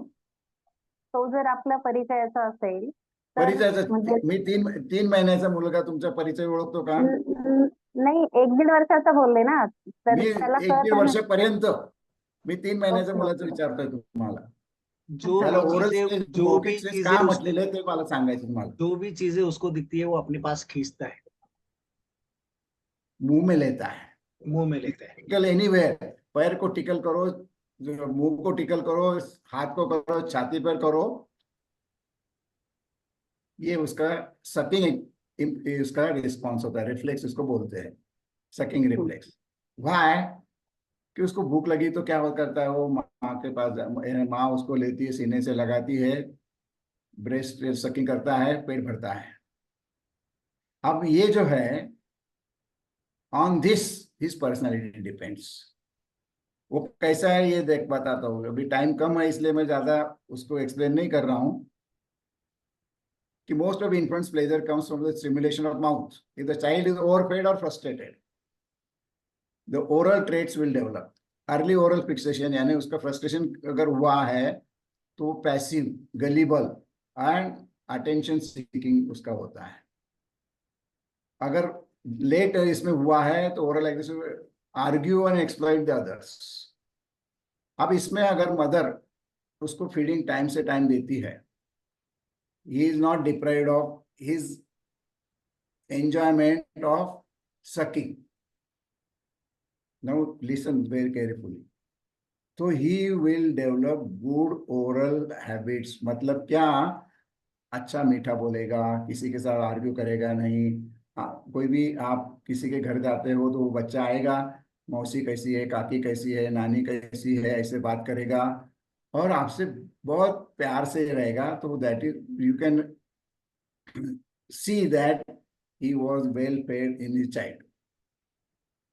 तो जर आपल्या परिचयाचा असेल तर परिचयाचा? म्हणजे मी 3 महिन्याचा मुलगा तुमचा परिचय ओळखतो का? नाही, 1-1.5 वर्षाचा बोलले ना, तर मी त्याला 1-1.5 कळत वर्षापर्यंत, मी 3 महिन्याच्या ओके, मुलाचं ओके. विचारतोय तुम्हाला. जो त्याला भी ओरल चीजें स्टेज, जो भी मौखिक स्टेज चीजें का उस म्हटलेलं आहे ते मला सांगायचं तुम्हाला. जो भी चीजें उसको दिखती है वो अपने पास खींचता है, मुंह में लेता है. मुंह में लेता है. Tackle anywhere. पैर को टिकल करो, मुंह को टिकल करो, हाथ को करो, छाती पर करो. ये उसका सकिंग, उसका रिस्पॉन्स होता है, रिफ्लेक्स उसको बोलते हैं, सकिंग रिफ्लेक्स. वाई? कि उसको भूख लगी तो क्या करता है वो, माँ के पास, माँ उसको लेती है, सीने से लगाती है, ब्रेस्ट सकिंग करता है, पेट भरता है. अब ये जो है, on this his personality depends. वो कैसा है ये देख बताता हूँ. अभी टाइम कम है इसलिए मैं ज्यादा उसको एक्सप्लेन नहीं कर रहा हूँ. कि most of infant's pleasure comes from the stimulation of mouth. If the child is overfed or frustrated, the oral traits will develop. Early oral fixation यानी उसका frustration अगर हुआ है तो passive, gullible and attention seeking उसका होता है. अगर लेट इसमें हुआ है तो oral aggressive, argue and exploit the others. अब इसमें अगर मदर उसको फीडिंग टाइम से टाइम देती है, he is not deprived of his enjoyment of sucking. Now listen very carefully. So he will develop good oral habits. मतलब क्या? अच्छा मीठा बोलेगा, किसी के साथ आर्ग्यू करेगा नहीं. कोई भी आप किसी के घर जाते हो तो वो बच्चा आएगा, मौसी कैसी है, काकी कैसी है, नानी कैसी है, ऐसे बात करेगा और आपसे बहुत प्यार से रहेगा. तो that is, you can see that he was well fed in his child.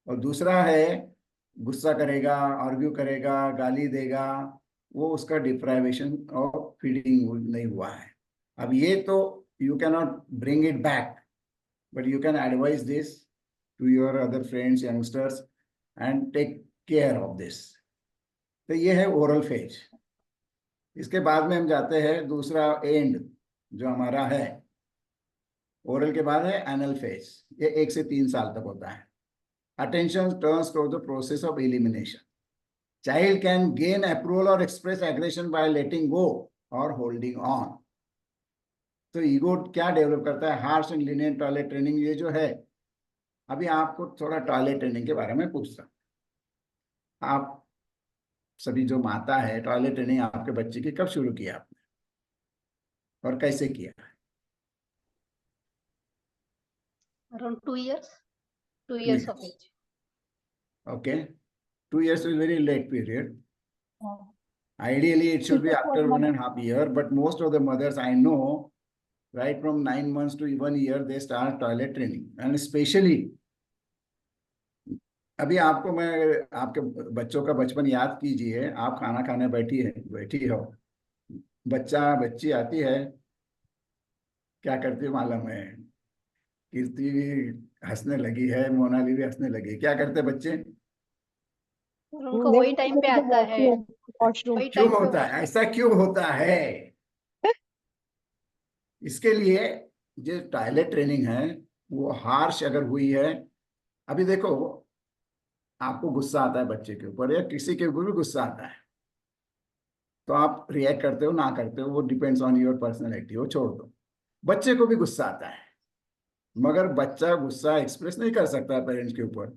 और दूसरा है, गुस्सा करेगा, आर्ग्यू करेगा, गाली देगा, वो उसका डिप्राइवेशन ऑफ फीडिंग नहीं हुआ है। अब ये तो you can not bring it back, but you can advise this to your other friends, youngsters, and take care of this. तो ये है ओरल फेज। इसके बाद में हम जाते हैं दूसरा एंड जो हमारा है, ओरल के बाद है एनल फेज। ये 1 से 3 साल तक होता है। Attention turns to the process of elimination. Child can gain approval और express aggression by letting go और होल्डिंग ऑन। तो ईगो क्या डेवलप करता है? Harsh and lenient toilet training. ये जो है, अभी आपको थोड़ा टॉयलेट ट्रेनिंग के बारे में पूछता। आप सभी जो माता है, टॉयलेट ट्रेनिंग आपके बच्चे की कब शुरू किया आपने और कैसे किया? Around 2 years. 2 years of years. age. Okay, 2 years is very late period. Oh. Ideally, it should be Because after what 1.5 years, but most of the mothers I know, right from 9 months to 1 year, they start toilet training. And especially, अभी आपको मैं आपके बच्चों का बचपन याद कीजिए। आप खाना खाने बैठी हो, बच्ची आती है, क्या करती है मालूम है? कीर्ति भी हंसने लगी है, मोनाली भी हंसने लगी। क्या करते बच्चे? और उनको वही टाइम पे आता है, वॉशरूम। वही क्यों टाइम पे होता है ऐसा? क्यों होता है? इसके लिए जो टॉयलेट ट्रेनिंग है वो हार्श अगर हुई है, अभी देखो आपको गुस्सा आता है बच्चे के ऊपर या किसी के ऊपर भी गुस्सा आता है, तो आप रिएक्ट करते हो ना करते हो, वो डिपेंड्स ऑन योर पर्सनैलिटी, वो छोड़ दो। बच्चे को भी गुस्सा आता है, मगर बच्चा गुस्सा एक्सप्रेस नहीं कर सकता पेरेंट्स के ऊपर।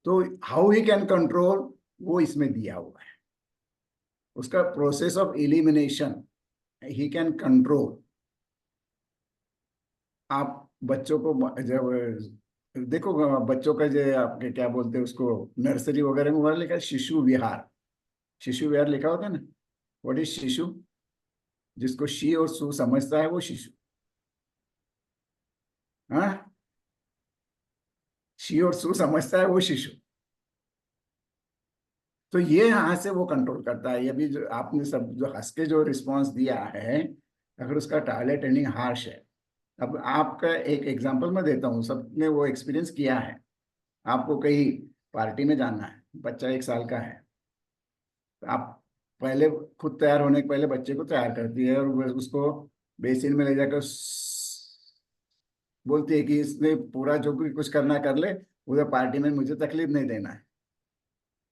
तो हाउ ही कैन कंट्रोल, वो इसमें दिया हुआ है। उसका process of elimination he can control. आप बच्चों को जब देखो, बच्चों का जो आपके क्या बोलते हैं उसको, नर्सरी वगैरह में लिखा है शिशु विहार। शिशु विहार लिखा होता है ना। व्हाट इज शिशु? जिसको शी और सु समझता है वो शिशु। हाँ, शी और सु समझता है वो शिशु। तो ये यहाँ से वो कंट्रोल करता है। ये भी जो आपने सब जो हंस के जो रिस्पॉन्स दिया है, अगर उसका टॉयलेट ट्रेनिंग हार्श है। अब आपका एक एग्जांपल मैं देता हूँ, सबने वो एक्सपीरियंस किया है। आपको कहीं पार्टी में जाना है, बच्चा 1 साल का है, आप पहले खुद तैयार होने के पहले बच्चे को तैयार करती है और उसको बेसिन में ले जाकर बोलती है कि इसने पूरा जो भी कुछ करना कर ले, उधर पार्टी में मुझे तकलीफ नहीं देना है।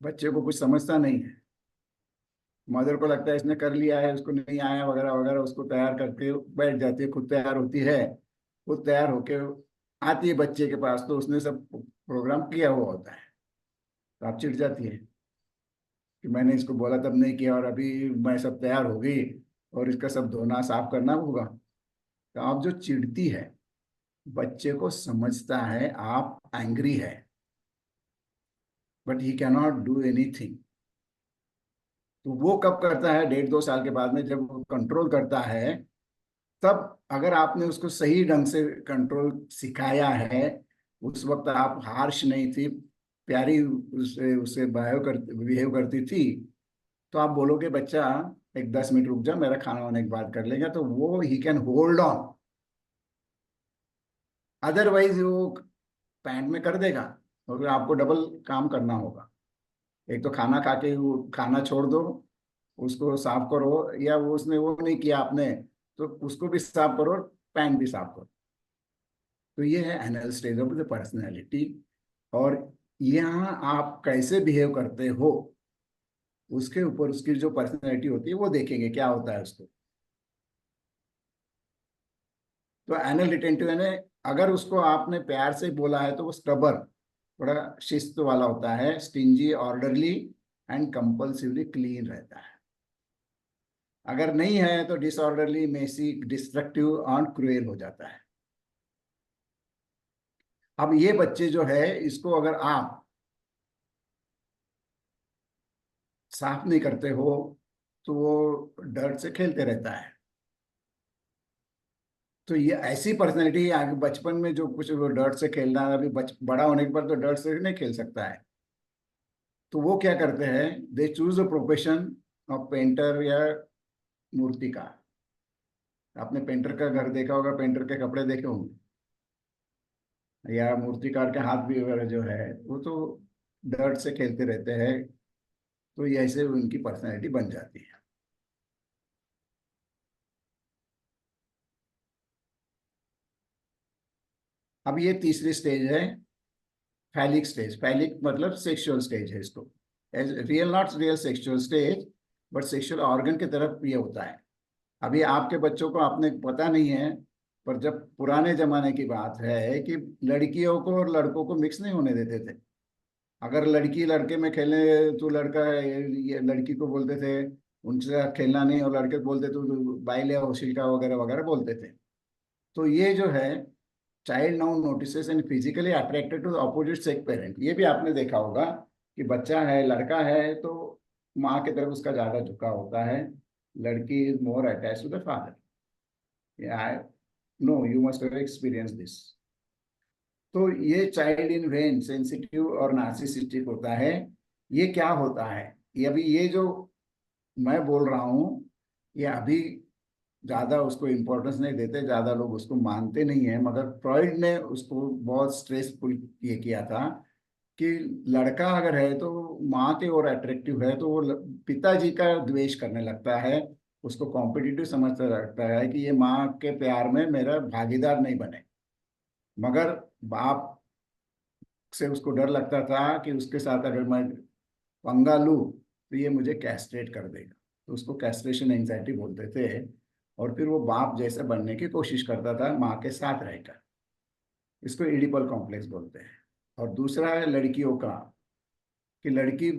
बच्चे को कुछ समझता नहीं है। मदर को लगता है इसने कर लिया है, उसको नहीं आया वगैरह वगैरह, उसको तैयार करके बैठ जाती है, खुद तैयार होती है। खुद तैयार होके आती है बच्चे के पास, तो उसने सब प्रोग्राम किया हुआ होता है। तो आप चिढ़ जाती है कि मैंने इसको बोला तब नहीं किया और अभी मैं सब तैयार हो गई और इसका सब धोना साफ करना होगा। तो आप जो चिढ़ती है, बच्चे को समझता है आप एंग्री है, but he can not do anything. तो वो कब करता है? 1.5-2 साल के बाद में, जब वो कंट्रोल करता है। तब अगर आपने उसको सही ढंग से कंट्रोल सिखाया है, उस वक्त आप हार्श नहीं थी, प्यारी उसे बिहेव करती थी, तो आप बोलोगे बच्चा एक 10 मिनट रुक जा, मेरा खाना होने के बाद कर लेगा, तो वो he can hold on. Otherwise वो पैंट में कर देगा और आपको डबल काम करना होगा। एक तो खाना खा के वो खाना छोड़ दो, उसको साफ करो, या वो उसने वो नहीं किया आपने तो उसको भी साफ करो, पैंट भी साफ करो। तो ये है anal stage of the personality. और यहाँ आप कैसे बिहेव करते हो उसके ऊपर उसकी जो पर्सनैलिटी होती है वो देखेंगे क्या होता है उसको। तो एनल रिटेंटिव यानी अगर उसको आपने प्यार से बोला है तो वो स्टबर्न, थोड़ा शिस्त वाला होता है, stingy, orderly and compulsively clean रहता है। अगर नहीं है तो डिसऑर्डरली, मेसी, डिस्ट्रक्टिव और क्रूएल हो जाता है। अब ये बच्चे जो है, इसको अगर आप साफ नहीं करते हो तो वो डर्ट से खेलते रहता है। तो ये ऐसी पर्सनैलिटी आगे बचपन में जो कुछ वो डर्ट से खेलना है, अभी बड़ा होने के बाद तो डर्ट से नहीं खेल सकता है। तो वो क्या करते हैं, they choose a profession of painter या मूर्तिकार। आपने पेंटर का घर देखा होगा, पेंटर के कपड़े देखे होंगे, या मूर्तिकार के हाथ भी वगैरह जो है वो तो डर्ट से खेलते रहते हैं, तो ये ऐसे उनकी पर्सनैलिटी बन जाती है। अब ये तीसरी स्टेज है, फैलिक स्टेज। फैलिक मतलब सेक्सुअल स्टेज है इसको, real not real sexual stage, but sexual organ की तरफ ये होता है। अभी आपके बच्चों को आपने पता नहीं है, पर जब पुराने जमाने की बात है कि लड़कियों को और लड़कों को मिक्स नहीं होने देते थे। अगर लड़की लड़के में खेले तो लड़का ये लड़की को बोलते थे उनसे खेलना नहीं, और लड़के को बोलते तो बाइले होशिका वगैरह वगैरह बोलते थे। तो ये जो है child now notices and physically attracted to opposite sex parent. ये भी आपने देखा होगा कि बच्चा है, लड़का है तो माँ की तरफ उसका ज्यादा झुकाव होता है, लड़की is more attached to the father. No, you must have experience this. तो ये चाइल्ड इन वेन सेंसिटिव और नार्सिसिस्टिक होता है। ये क्या होता है, ये अभी ये जो मैं बोल रहा हूँ ये अभी ज्यादा उसको इम्पोर्टेंस नहीं देते, ज्यादा लोग उसको मानते नहीं है, मगर फ्रॉइड ने उसको बहुत स्ट्रेसफुल ये किया था कि लड़का अगर है तो माँ के ओर अट्रैक्टिव है तो वो पिताजी का द्वेष करने लगता है, उसको कॉम्पिटिटिव समझता लगता है कि ये माँ के प्यार में मेरा भागीदार नहीं बने। मगर बाप से उसको डर लगता था कि उसके साथ अगर मैं पंगा लूँ तो ये मुझे कैस्ट्रेट कर देगा, तो उसको कैस्ट्रेशन एंजाइटी बोलते थे। और फिर वो बाप जैसे बनने की कोशिश करता था माँ के साथ रहकर, इसको इडिपल कॉम्प्लेक्स बोलते हैं। और दूसरा है लड़कियों का, कि लड़की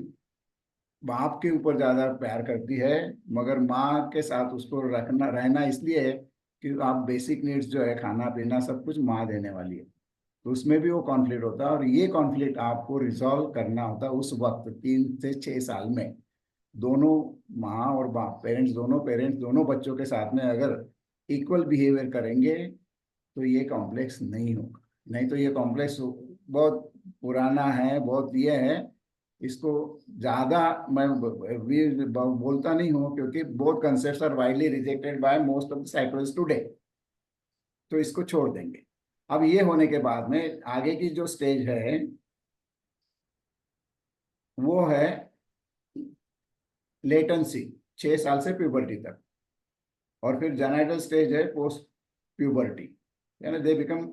बाप के ऊपर ज्यादा प्यार करती है, मगर माँ के साथ उसको रहना इसलिए है कि आप बेसिक नीड्स जो है खाना पीना सब कुछ माँ देने वाली है, तो उसमें भी वो कॉन्फ्लिक्ट होता है। और ये कॉन्फ्लिक्ट आपको रिजॉल्व करना होता है उस वक्त 3 से 6 साल में। दोनों माँ और बाप, पेरेंट्स दोनों बच्चों के साथ में अगर इक्वल बिहेवियर करेंगे तो ये कॉम्प्लेक्स नहीं होगा। नहीं तो ये कॉम्प्लेक्स बहुत पुराना है, बहुत ये है, इसको ज्यादा मैं बोलता नहीं हूँ क्योंकि both concepts are widely rejected by most of the psychologist today, तो इसको छोड़ देंगे। अब ये होने के बाद में आगे की जो स्टेज है वो है लेटेंसी, 6 साल से प्यूबर्टी तक। और फिर जेनाइटल स्टेज है पोस्ट प्यूबर्टी, यानी दे बिकम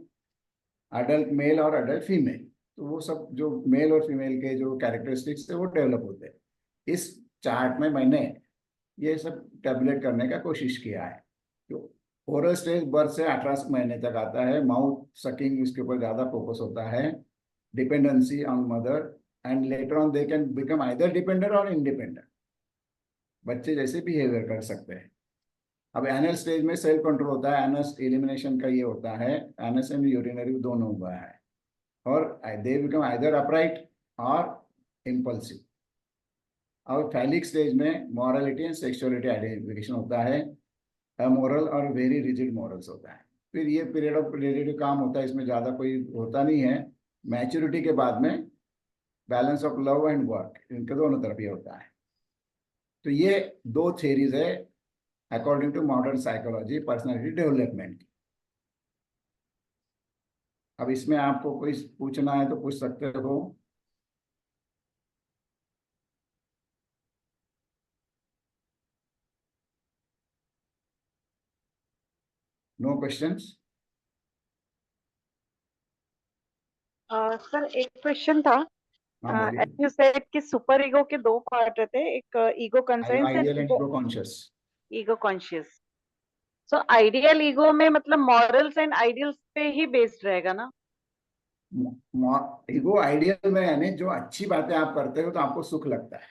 अडल्ट मेल और अडल्ट फीमेल। तो वो सब जो मेल और फीमेल के जो कैरेक्टरिस्टिक्स है वो डेवलप होते हैं। इस चार्ट में मैंने ये सब टैबलेट करने का कोशिश किया है। तो ओरल स्टेज बर्थ से 18 महीने तक आता है, माउथ सकिंग इसके ऊपर ज्यादा फोकस होता है, dependency on mother, and later on they can become either dependent और इंडिपेंडेंट, बच्चे जैसे बिहेवियर कर सकते हैं। अब एनल स्टेज में सेल्फ कंट्रोल होता है, एनस एलिमिनेशन का ये होता है, एनस एंड यूरिनरी दोनों हुआ है, और दे बिकम आइदर अपराइट और इम्पल्सिव। अब फैलिक स्टेज में मॉरलिटी एंड सेक्सुअलिटी आइडेंटिफिकेशन होता है, अमोरल और वेरी रिजिड मॉरल्स होता है। फिर ये पीरियड ऑफ रिलेटिव काम होता है, इसमें ज्यादा कोई होता नहीं है। मैच्योरिटी के बाद में balance of love and work, इनके दोनों तरफ ये होता है। तो ये 2 थ्योरीज है according to modern psychology personality development की। अब इसमें आपको कोई पूछना है तो पूछ सकते हो। No questions? सर एक क्वेश्चन था। हाँ, एज यू सेड कि सुपर ईगो के 2 पार्ट रहते हैं, एक ego concerns ideal and and ego conscious. Ego conscious. So ideal ego में मतलब मॉरल्स एंड आइडियल्स पे ही बेस्ड रहेगा ना? ईगो आइडियल में यानी जो अच्छी बातें आप करते हो तो आपको सुख लगता है।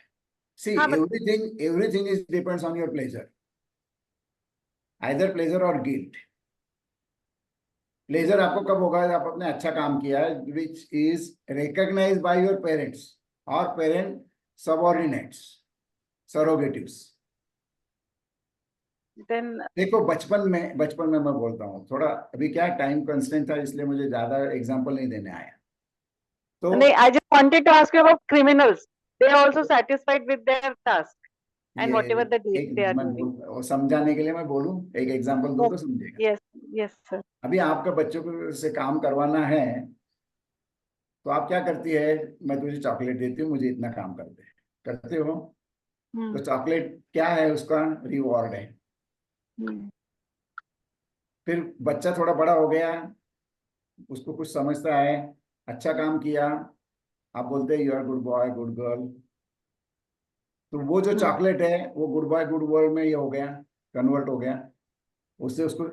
सी हाँ, everything is depends on your pleasure, either pleasure और गिल्ट। प्लेजर आपको कब होगा जब आप अपने अच्छा काम किया है, which is recognised by your parents और पेरेंट सबऑर्डिनेट्स, सरोगेटिव्स। देन देखो बचपन में मैं बोलता हूँ, थोड़ा अभी क्या टाइम कंस्ट्रेंट था इसलिए मुझे ज्यादा एग्जांपल नहीं देने आया। तो नहीं, I just wanted to ask you about criminals, they are also satisfied with their task. and ये whatever the deeds एक they are मैं doing. और समझाने के लिए मैं बोलूं, एक एग्जांपल दूं तो समझेगा। Yes, yes, sir. अभी आपका बच्चों को से काम करवाना है, तो आप क्या करती है, मैं तुझे चॉकलेट देती हूँ, मुझे इतना काम कर दे, करते हो। तो चॉकलेट क्या है, उसका रिवॉर्ड है। फिर बच्चा थोड़ा बड़ा हो गया, उसको कुछ समझता है, अच्छा काम किया, आप बोलते हैं you are good boy good girl, तो वो जो चॉकलेट है वो गुड बॉय गुड गर्ल में ये हो गया, कन्वर्ट हो गया। उससे उसको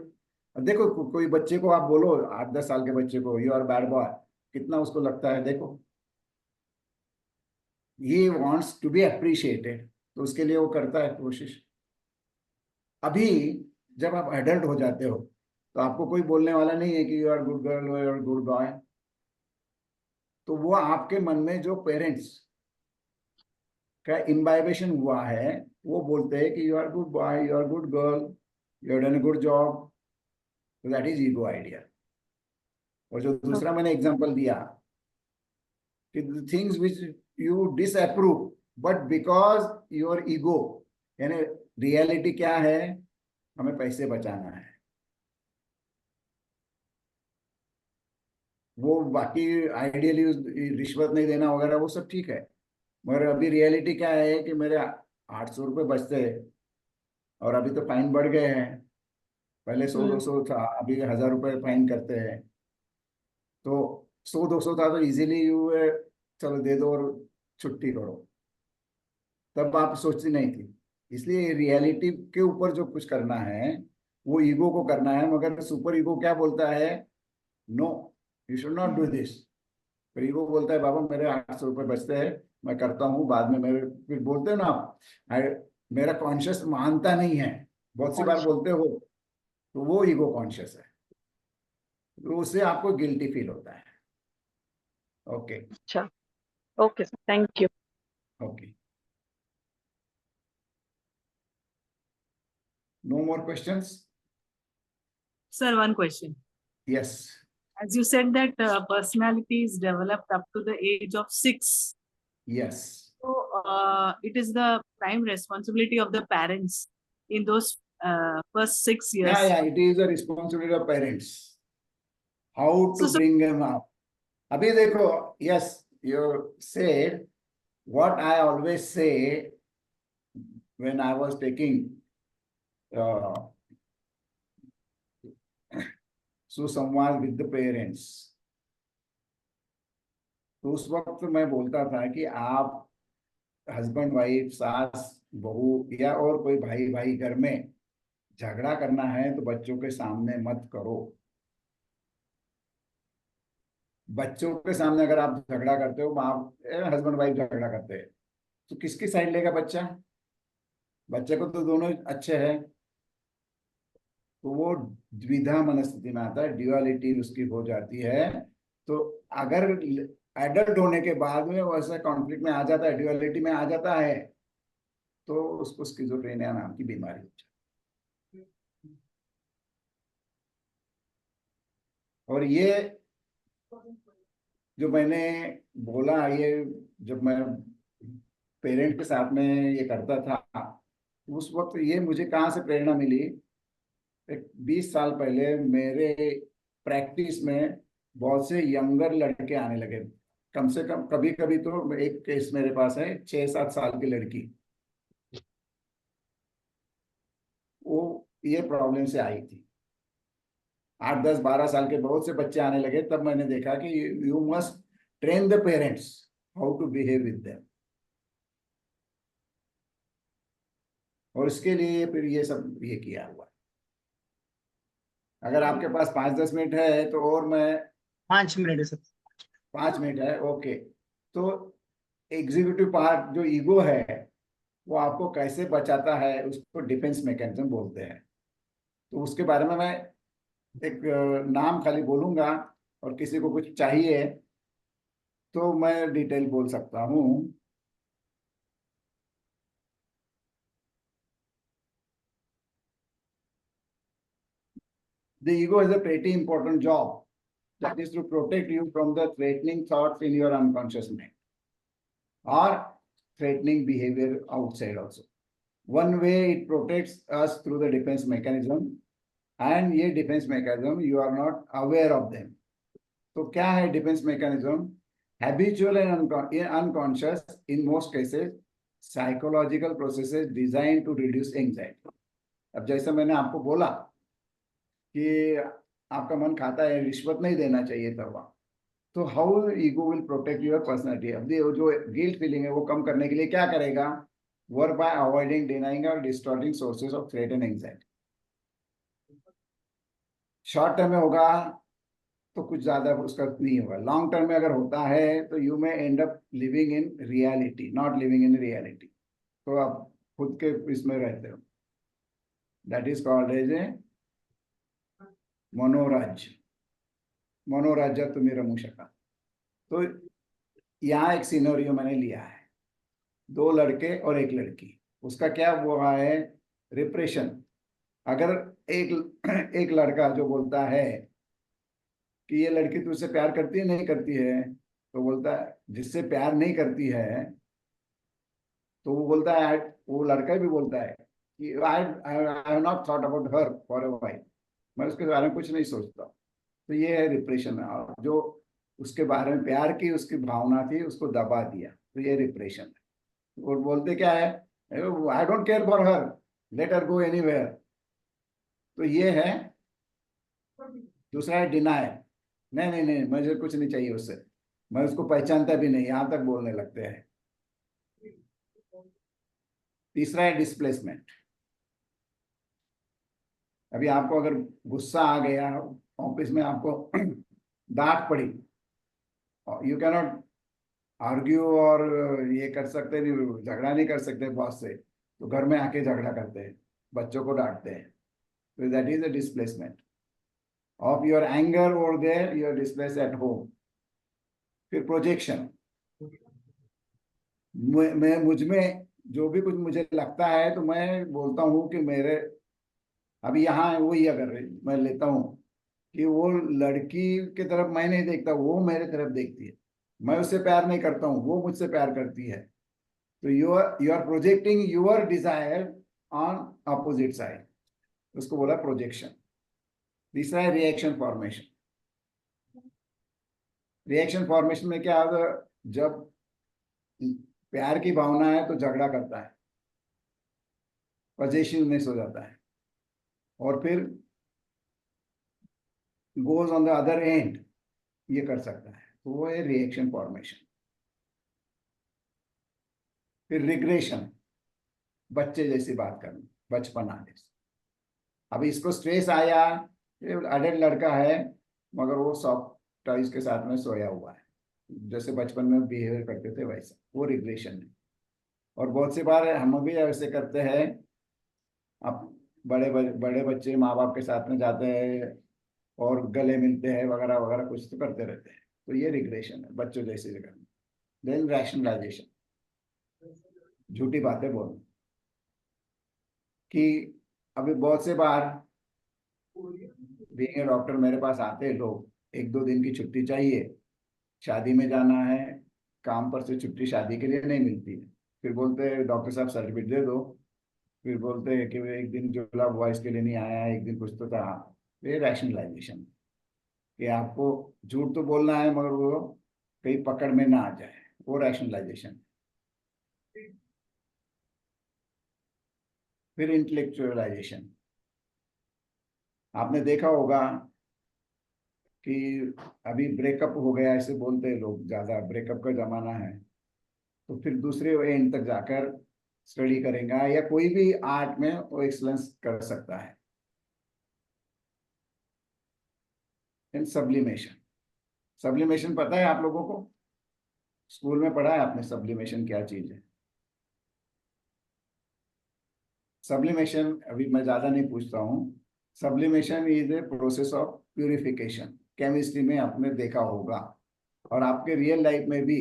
देखो, कोई बच्चे को आप बोलो 8-10 साल के बच्चे को यू आर बैड बॉय, कितना उसको लगता है, देखो ये वांट्स टू बी अप्रिशिएटेड, तो उसके लिए वो करता है कोशिश। अभी जब आप एडल्ट हो जाते हो तो आपको कोई बोलने वाला नहीं है कि you are good girl you are good boy, तो वो आपके मन में जो पेरेंट्स का इम्बाइबेशन हुआ है वो बोलते हैं कि you are good boy you are good girl you have done a good job, तो दैट इज ईगो आइडिया। और जो दूसरा मैंने एग्जांपल दिया कि things which you disapprove but because your ego, यानी रियलिटी क्या है, हमें पैसे बचाना है, वो बाकी आइडियली रिश्वत नहीं देना वगैरह वो सब ठीक है, मगर अभी रियलिटी क्या है कि मेरे 800 रुपये बचते हैं और अभी तो फाइन बढ़ गए हैं, पहले 100-200 था, अभी 1000 रुपये फाइन करते हैं। तो 100-200 था तो इजीली यू चलो दे दो और छुट्टी करो, तब आप सोचती नहीं थी। इसलिए रियलिटी के ऊपर जो कुछ करना है वो ईगो को करना है, मगर सुपर ईगो क्या बोलता है, no you should not do this. फिर ईगो बोलता है बाबा मेरे 800 रुपये बचते हैं, मैं करता हूँ बाद में, मेरे फिर बोलते हो ना आप, मेरा कॉन्शियस मानता नहीं है, बहुत सी बार बोलते हो, तो वो ईगो कॉन्शियस है, तो उससे आपको गिल्टी फील होता है। ओके अच्छा, okay, sir. Thank you. Okay, no more questions? Sir, one question. Yes, As you said that personality is developed up to the age of 6. Yes, So it is the prime responsibility of the parents in those first 6 years. yeah, it is a responsibility of parents how to So- bring them up. अभी देखो, yes, you said what I always say when I was taking सुसंवाद with the parents, तो उस वक्त मैं बोलता था कि आप हस्बैंड वाइफ सास बहू या और कोई भाई भाई घर में झगड़ा करना है तो बच्चों के सामने मत करो। बच्चों के सामने अगर आप झगड़ा करते हो, आप हस्बैंड वाइफ झगड़ा करते हैं, तो किसकी साइड लेगा बच्चा? बच्चे को तो दोनों अच्छे हैं, तो वो द्विधा मनस्थिति में आता है, ड्युअलिटी उसकी हो जाती है। तो अगर एडल्ट होने के बाद में वैसा कॉन्फ्लिक्ट में आ जाता है, ड्युअलिटी में आ जाता है, तो उसको स्किज़ोफ्रेनिया नाम की बीमारी हो जाती है। और ये जो मैंने बोला, ये जब मैं पेरेंट के साथ में ये करता था, उस वक्त ये मुझे कहाँ से प्रेरणा मिली, एक 20 साल पहले मेरे प्रैक्टिस में बहुत से यंगर लड़के आने लगे, कम से कम कभी कभी तो एक केस मेरे पास है 6-7 साल की लड़की, वो ये प्रॉब्लम से आई थी। 8-10-12 साल के बहुत से बच्चे आने लगे, तब मैंने देखा कि you must train the parents how to behave with them, और इसके लिए फिर ये सब ये किया हुआ है। अगर आपके पास 5-10 मिनट है तो और मैं 5 मिनट है सर। 5 मिनट है, ओके। तो एग्जीक्यूटिव पार्ट जो ईगो है वो आपको कैसे बचाता है, उसको डिफेंस मैकेनिज्म बोलते हैं। तो उसके बारे में मैं एक नाम खाली बोलूंगा, और किसी को कुछ चाहिए तो मैं डिटेल बोल सकता हूँ। The ego has a pretty important job, that is to protect you from the threatening thoughts in your unconscious mind or threatening behavior outside also. One way it protects us through the defence mechanism, and ये defence mechanism you are not aware of them. तो क्या है defence mechanism? Habitual and unconscious in most cases psychological processes designed to reduce anxiety. अब जैसे मैंने आपको बोला कि आपका मन खाता है, रिश्वत नहीं देना चाहिए था वहाँ, तो how ego will protect your personality. अब जो गिल्ट फीलिंग है वो कम करने के लिए क्या करेगा? वर्क बाय अवॉइडिंग, डिनाइंग और distorting sources of threat and anxiety. Short term में होगा तो कुछ ज्यादा उसका नहीं होगा, लॉन्ग टर्म में अगर होता है तो you may end up living in reality, not living in reality. तो आप खुद के इसमें रहते हो, that is called as a मनोराज्य। मनोराज्य तुम्हें रमू शका। तो यहाँ एक सिनेरियो मैंने लिया है, 2 लड़के और 1 लड़की, उसका क्या वो है? रिप्रेशन। अगर एक लड़का जो बोलता है कि ये लड़की तुझसे प्यार करती है नहीं करती है, तो बोलता है जिससे प्यार नहीं करती है, तो वो बोलता है, वो लड़का भी बोलता है कि I have not thought about her for a while, मैं उसके बारे में कुछ नहीं सोचता। तो ये है रिप्रेशन। और जो उसके बारे में प्यार की उसकी भावना थी उसको दबा दिया, तो ये रिप्रेशन है। और बोलते क्या है? I don't care for her, let her go anywhere. तो ये है। दूसरा है डिनायल। नहीं नहीं नहीं, मुझे कुछ नहीं चाहिए उससे, मैं उसको पहचानता भी नहीं, यहां तक बोलने लगते हैं। तीसरा है डिस्प्लेसमेंट। अभी आपको अगर गुस्सा आ गया, ऑफिस में आपको डांट पड़ी, यू कैन नॉट आर्ग्यू और ये कर सकते नहीं, झगड़ा नहीं कर सकते बॉस से, तो घर में आके झगड़ा करते हैं, बच्चों को डांटते हैं। तो that is a displacement of your anger over there, you are displace at home. फिर प्रोजेक्शन। मैं मुझ में जो भी कुछ मुझे लगता है तो मैं बोलता हूँ कि मेरे अभी यहाँ है वही, अगर मैं लेता हूँ कि वो लड़की की तरफ मैं नहीं देखता, वो मेरे तरफ देखती है, मैं उससे प्यार नहीं करता हूँ, वो मुझसे प्यार करती है, तो you are projecting your desire on opposite side, उसको बोला प्रोजेक्शन। तीसरा है रिएक्शन फॉर्मेशन। रिएक्शन फॉर्मेशन में क्या होगा? जब प्यार की भावना है तो झगड़ा करता है, पॉजिटिवनेस हो जाता है, और फिर goes on the other and, ये कर सकता है, तो वो है रिएक्शन फॉर्मेशन। फिर रिग्रेशन, बच्चे जैसी बात करना, बचपना जैसे। अभी इसको स्ट्रेस आया, अडल्ट लड़का है मगर वो सॉफ्ट टॉयज के साथ में सोया हुआ है, जैसे बचपन में बिहेव करते थे वैसा, वो रिग्रेशन है। और बहुत सी बार हम भी ऐसे करते हैं, अब बड़े बच्चे माँ बाप के साथ में जाते हैं और गले मिलते हैं वगैरह वगैरह, कुछ तो करते रहते हैं, तो ये रिग्रेशन है, बच्चों जैसे करना। देन रैशनलाइजेशन, झूठी बातें बोलना, कि अभी बहुत से बार बीइंग ए डॉक्टर मेरे पास आते हैं लोग, 1-2 दिन की छुट्टी चाहिए, शादी में जाना है, काम पर से छुट्टी शादी के लिए नहीं मिलती है, फिर बोलते हैं डॉक्टर साहब सर्टिफिकेट दे दो, फिर बोलते हैं कि वो एक दिन जुला हुआ इसके लिए नहीं आया, एक दिन कुछ तो था। ये रैशनलाइजेशन, कि आपको झूठ तो बोलना है मगर वो कहीं पकड़ में ना आ जाए, वो रैशनलाइजेशन। फिर इंटेलेक्चुअलाइजेशन। आपने देखा होगा कि अभी ब्रेकअप हो गया ऐसे बोलते हैं लोग, ज्यादा ब्रेकअप का जमाना है, तो फिर दूसरे एंड तक जाकर स्टडी करेगा, या कोई भी आर्ट में वो एक्सलेंस कर सकता है। इन सब्लिमेशन। सब्लिमेशन पता है आप लोगों को? स्कूल में पढ़ा है आपने सब्लिमेशन क्या चीज है? सब्लिमेशन अभी मैं ज्यादा नहीं पूछता हूँ। Sublimation is a process of purification. Chemistry में आपने देखा होगा, और आपके रियल लाइफ में भी,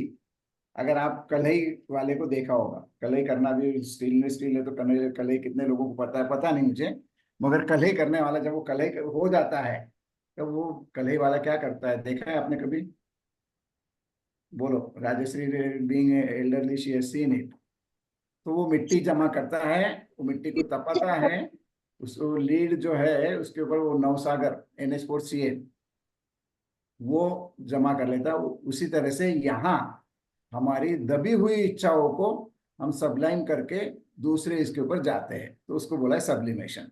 अगर आप कढ़ाई वाले को देखा होगा, कढ़ाई करना भी स्टील है, तो कढ़ाई कितने लोगों को पता है पता नहीं मुझे, मगर कढ़ाई करने वाला जब वो कढ़ाई हो जाता है, तो वो कढ़ाई वाला क्या करता है, देखा है आपने कभी? बोलो, Rajshri being elderly she has seen it. तो वो मिट्टी जमा करता है, वो मिट्टी को तपाता है, उसको लीड जो है उसके ऊपर वो नवसागर NH4Cl वो जमा कर लेता है। उसी तरह से यहाँ हमारी दबी हुई इच्छाओं को हम सबलाइम करके दूसरे इसके ऊपर जाते हैं, तो उसको बोला है सब्लिमेशन।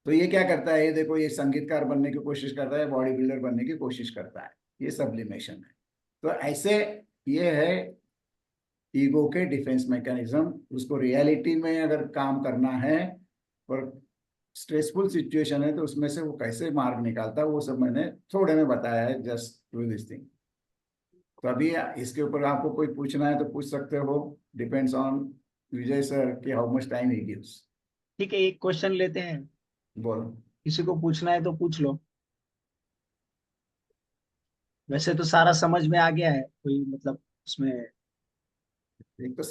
तो ये क्या करता है, ये देखो, ये संगीतकार बनने की कोशिश करता है, बॉडी बिल्डर बनने की कोशिश करता है, ये सब्लिमेशन है। तो ऐसे ये है ईगो के डिफेंस मैकेनिज्म। उसको रियलिटी में अगर काम करना है और स्ट्रेसफुल सिचुएशन है तो उसमें से वो कैसे मार्ग निकालता है, वो सब मैंने थोड़े में बताया है, जस्ट डू दिस थिंग। तो अभी इसके ऊपर आपको कोई पूछना है तो पूछ सकते हो, डिपेंड्स ऑन विजय सर कि how much time he gives. ठीक है, एक क्वेश्चन लेते हैं, बोलो। किसी को पूछना है तो पूछ लो। वैसे तो सारा समझ में आ गया है, कोई मतलब उसमें एक तो